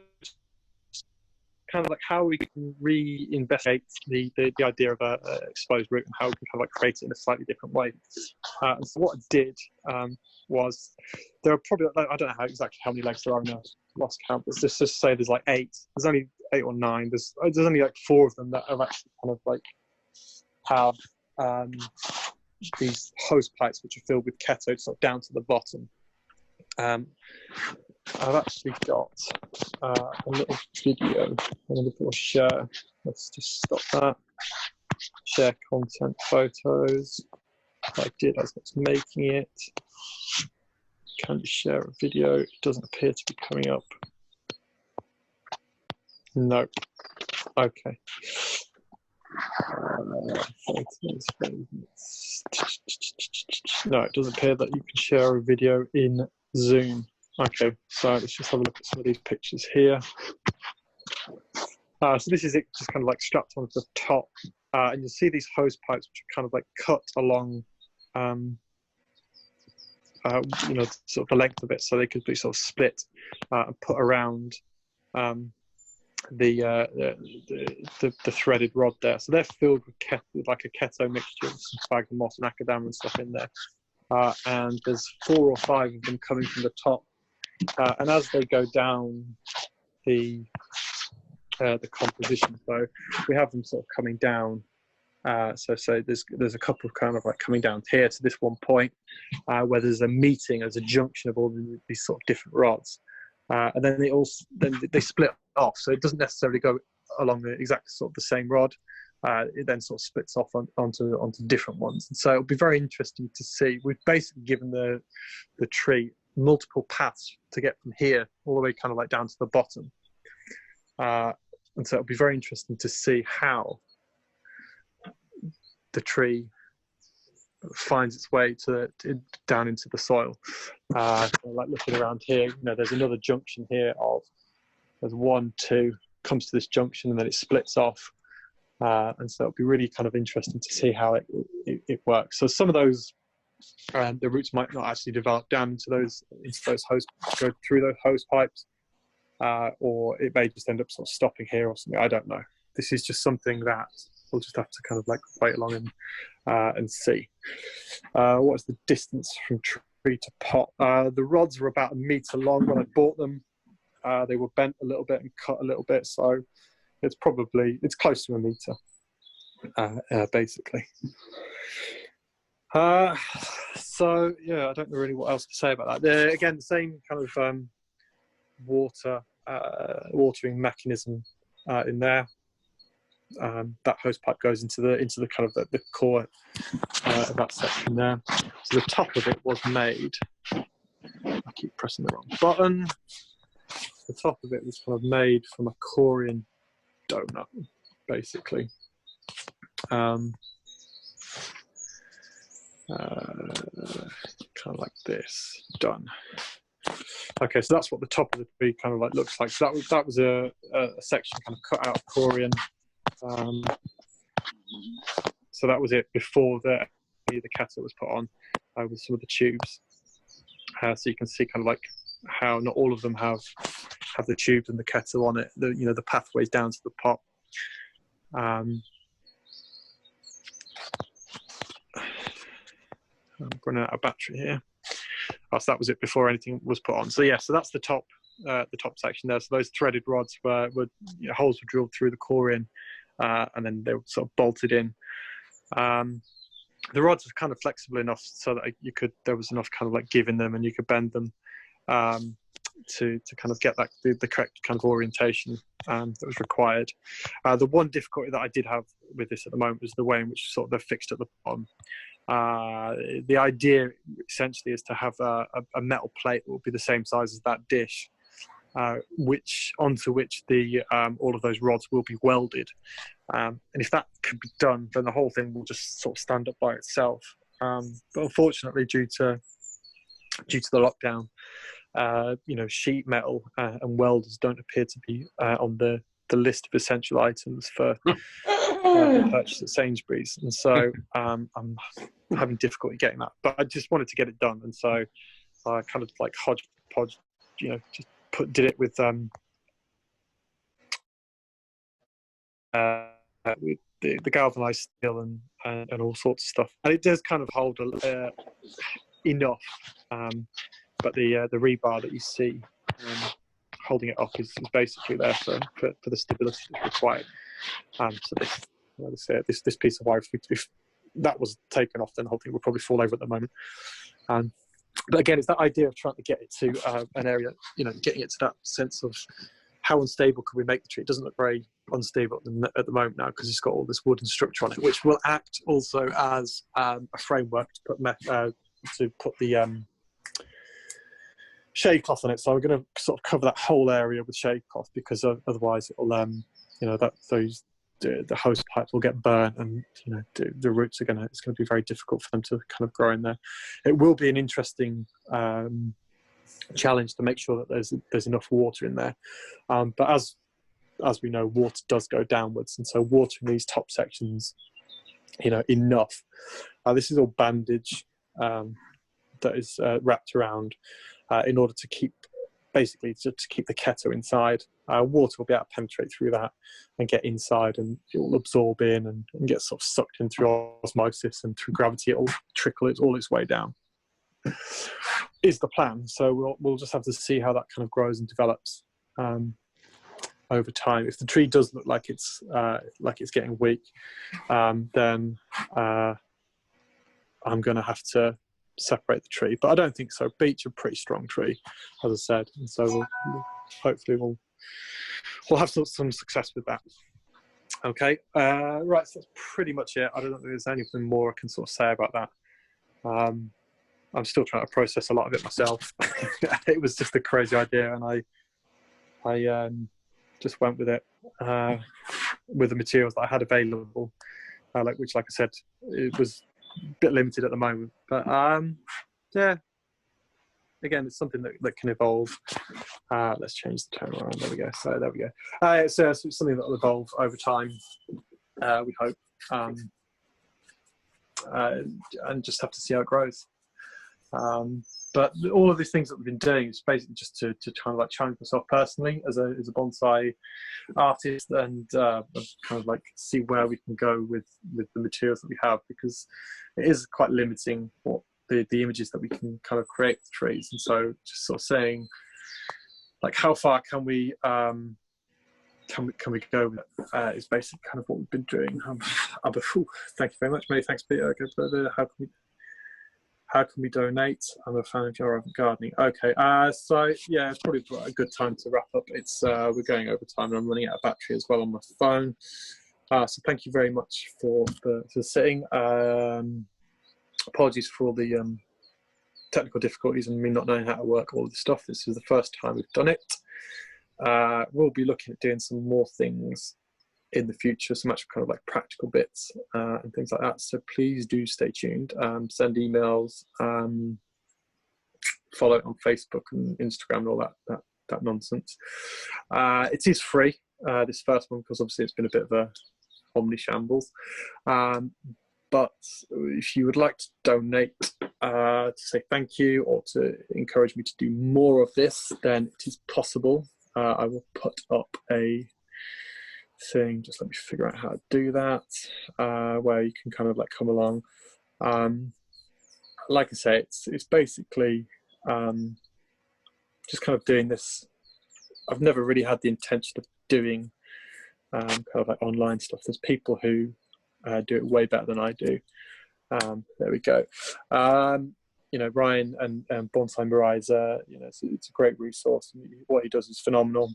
kind of like how we can reinvestigate the idea of a exposed root and how we can kind of like create it in a slightly different way. And so what I did was, there are probably, I don't know exactly how many legs there are in lost count. Let's just say there's like 8. There's only 8 or 9. There's only like 4 of them that have actually kind of like have these hose pipes which are filled with ketone sort of down to the bottom. I've actually got a little video. I'm going to share. Let's just stop that. Share content photos. I did as I was making it. Can you share a video? It doesn't appear to be coming up. No. Okay. No, it doesn't appear that you can share a video in Zoom. Okay, so let's just have a look at some of these pictures here. So this is it, just kind of like strapped onto the top, and you'll see these hose pipes which are kind of like cut along, you know, sort of the length of it, so they could be sort of split and put around the threaded rod there. So they're filled with like a ketone mixture with some sphagnum moss and akadama and stuff in there. And there's 4 or 5 of them coming from the top. And as they go down the composition, so we have them sort of coming down. So there's a couple of kind of like coming down here to this one point where there's a meeting, there's a junction of all these sort of different rods. And then they split off, so it doesn't necessarily go along the exact sort of the same rod. It then sort of splits off onto different ones, and so it'll be very interesting to see. We've basically given the tree multiple paths to get from here all the way kind of like down to the bottom, and so it'll be very interesting to see how the tree finds its way down into the soil. So like looking around here, you know, there's another junction here of there's 1, 2, comes to this junction and then it splits off, and so it'll be really kind of interesting to see how it works. So some of those the roots might not actually develop down into those hose, go through those hose pipes, or it may just end up sort of stopping here or something. I don't know. This is just something that we'll just have to kind of like wait along and see. What is the distance from tree to pot? The rods were about 1 meter long when I bought them. They were bent a little bit and cut a little bit, so it's close to 1 meter, basically. So yeah, I don't know really what else to say about that. Again, the same kind of watering mechanism in there. That hose pipe goes into the kind of the core of that section there. So the top of it was made. I keep pressing the wrong button. The top of it was kind of made from a Korean donut, basically. Kind of like this. Done. Okay, so that's what the top of the tree kind of like looks like. So that was a section kind of cut out of Korean. So that was it before the kettle was put on with some of the tubes. So you can see kind of like how not all of them have the tubes and the kettle on it. The pathways down to the pot. I'm running out of battery here. Oh, so that was it before anything was put on. So yeah, so that's the top section there. So those threaded rods were holes were drilled through the core in, and then they were sort of bolted in. The rods are kind of flexible enough so that there was enough kind of like give in them, and you could bend them to kind of get that the correct kind of orientation that was required. The one difficulty that I did have with this at the moment was the way in which sort of they're fixed at the bottom. The idea essentially is to have a metal plate that will be the same size as that dish, onto which the all of those rods will be welded. And if that could be done, then the whole thing will just sort of stand up by itself. But unfortunately, due to the lockdown, sheet metal and welders don't appear to be on the list of essential items for purchase at Sainsbury's, and so I'm having difficulty getting that. But I just wanted to get it done, and so I kind of like hodgepodge, just did it with the galvanized steel and all sorts of stuff, and it does kind of hold enough. But the rebar that you see holding it up is basically there for the stability that's required. So this piece of wire, if that was taken off, then the whole thing would probably fall over at the moment. But again, it's that idea of trying to get it to an area, getting it to that sense of how unstable can we make the tree. It doesn't look very unstable at the moment now because it's got all this wooden structure on it, which will act also as a framework to put the shade cloth on it. So I'm going to sort of cover that whole area with shade cloth because otherwise it'll, the hose pipes will get burnt, and the roots it's going to be very difficult for them to kind of grow in there. It will be an interesting challenge to make sure that there's enough water in there, but as we know, water does go downwards, and so watering these top sections enough. This is all bandage that is wrapped around in order to keep to keep the keto inside. Water will be able to penetrate through that and get inside, and it will absorb in and get sort of sucked in through osmosis, and through gravity it will trickle all its way down, is the plan. So we'll just have to see how that kind of grows and develops over time. If the tree does look like it's getting weak, then I'm going to have to separate the tree, but I don't think so. Beech, a pretty strong tree, as I said, and so hopefully we'll have some success with that. Okay, right, so that's pretty much it. I don't know if there's anything more I can sort of say about that. I'm still trying to process a lot of it myself. It was just a crazy idea, and I just went with it with the materials that I had available, which, like I said, it was a bit limited at the moment, but yeah, again, it's something that can evolve. Let's change the tone around. There we go. So there we go. It's something that will evolve over time, we hope, and just have to see how it grows. But all of these things that we've been doing is basically just to kind of like challenge myself personally as a bonsai artist, and kind of like see where we can go with the materials that we have, because it is quite limiting what the images that we can kind of create with trees. And so just sort of saying, like, how far can we go with it, is basically kind of what we've been doing. Thank you very much, many thanks, Peter. How can we donate? I'm a fan of your gardening. Okay, so yeah, it's probably a good time to wrap up. It's we're going over time, and I'm running out of battery as well on my phone. So thank you very much for sitting. Apologies for all the technical difficulties and me not knowing how to work all of this stuff. This is the first time we've done it. We'll be looking at doing some more things in the future, some actual kind of like practical bits and things like that. So please do stay tuned. Send emails, follow it on Facebook and Instagram and all that nonsense. It is free, this first one, because obviously it's been a bit of a omni shambles. But if you would like to donate to say thank you or to encourage me to do more of this, then it is possible. I will put up a thing, just let me figure out how to do that, where you can kind of like come along. Like I say, it's basically just kind of doing this. I've never really had the intention of doing kind of like online stuff. There's people who do it way better than I do. There we go. Ryan and Bonsai Mirai is it's a great resource. What he does is phenomenal.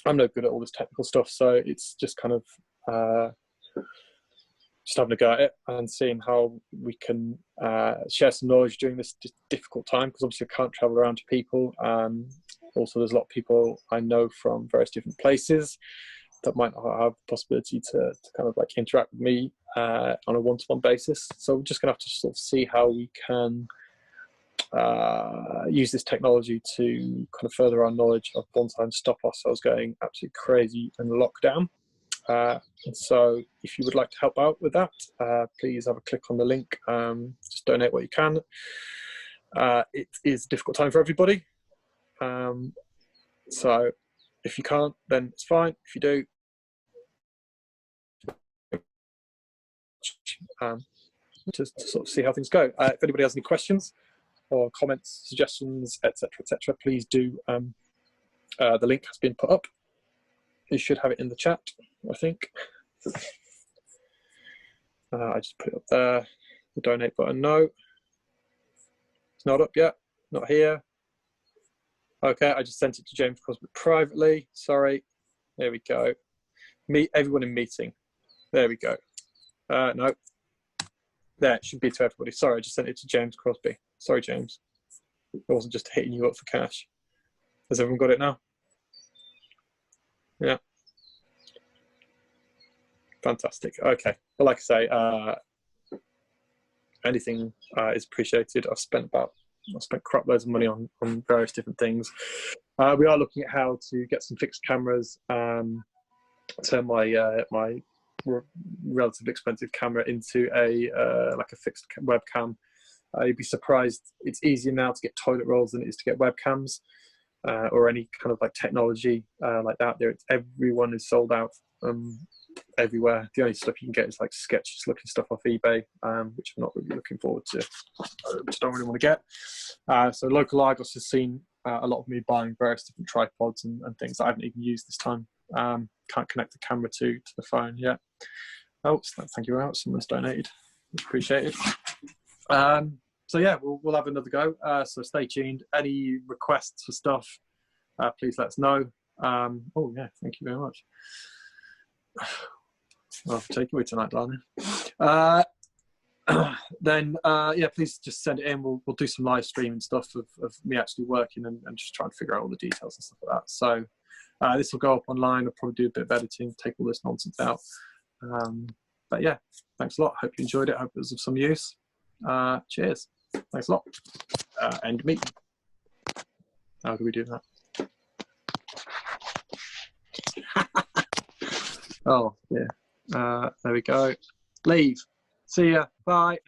I'm no good at all this technical stuff, so it's just kind of just having a go at it and seeing how we can share some knowledge during this difficult time, because obviously I can't travel around to people. Also, there's a lot of people I know from various different places that might not have the possibility to kind of like interact with me on a one-to-one basis. So we're just going to have to sort of see how we can use this technology to kind of further our knowledge of bonsai and stop ourselves going absolutely crazy in lockdown. And so if you would like to help out with that, please have a click on the link. Just donate what you can. It is a difficult time for everybody. So if you can't, then it's fine. If you do, just to sort of see how things go. If anybody has any questions or comments, suggestions, etc., please do The link has been put up. You should have it in the chat, I think. I just put it up there. The donate button, no. It's not up yet, not here. Okay, I just sent it to James Crosby privately. Sorry. There we go. Meet everyone in meeting. There we go. No. There, it should be to everybody. Sorry, I just sent it to James Crosby. Sorry, James. It wasn't just hitting you up for cash. Has everyone got it now? Yeah. Fantastic. Okay. Well, like I say, anything is appreciated. I've spent crap loads of money on various different things. We are looking at how to get some fixed cameras, turn my my relatively expensive camera into like a fixed webcam. You'd be surprised, it's easier now to get toilet rolls than it is to get webcams, or any kind of like technology like that. Everyone is sold out everywhere. The only stuff you can get is like sketches looking stuff off eBay, which I'm not really looking forward to, which I don't really want to get. So local Argos has seen a lot of me buying various different tripods and things that I haven't even used this time. Can't connect the camera to the phone yet. Oh, thank you very much. Someone's donated. Appreciate it. So yeah, we'll have another go. So stay tuned. Any requests for stuff, please let us know. Oh yeah, thank you very much. Well, take away tonight, darling. Then yeah, please just send it in. We'll do some live streaming stuff of me actually working and just trying to figure out all the details and stuff like that. So this will go up online. I'll probably do a bit of editing, take all this nonsense out. But yeah, thanks a lot. Hope you enjoyed it. Hope it was of some use. Cheers. Thanks a lot. End meeting. How do we do that? Oh, yeah. There we go. Leave. See ya. Bye.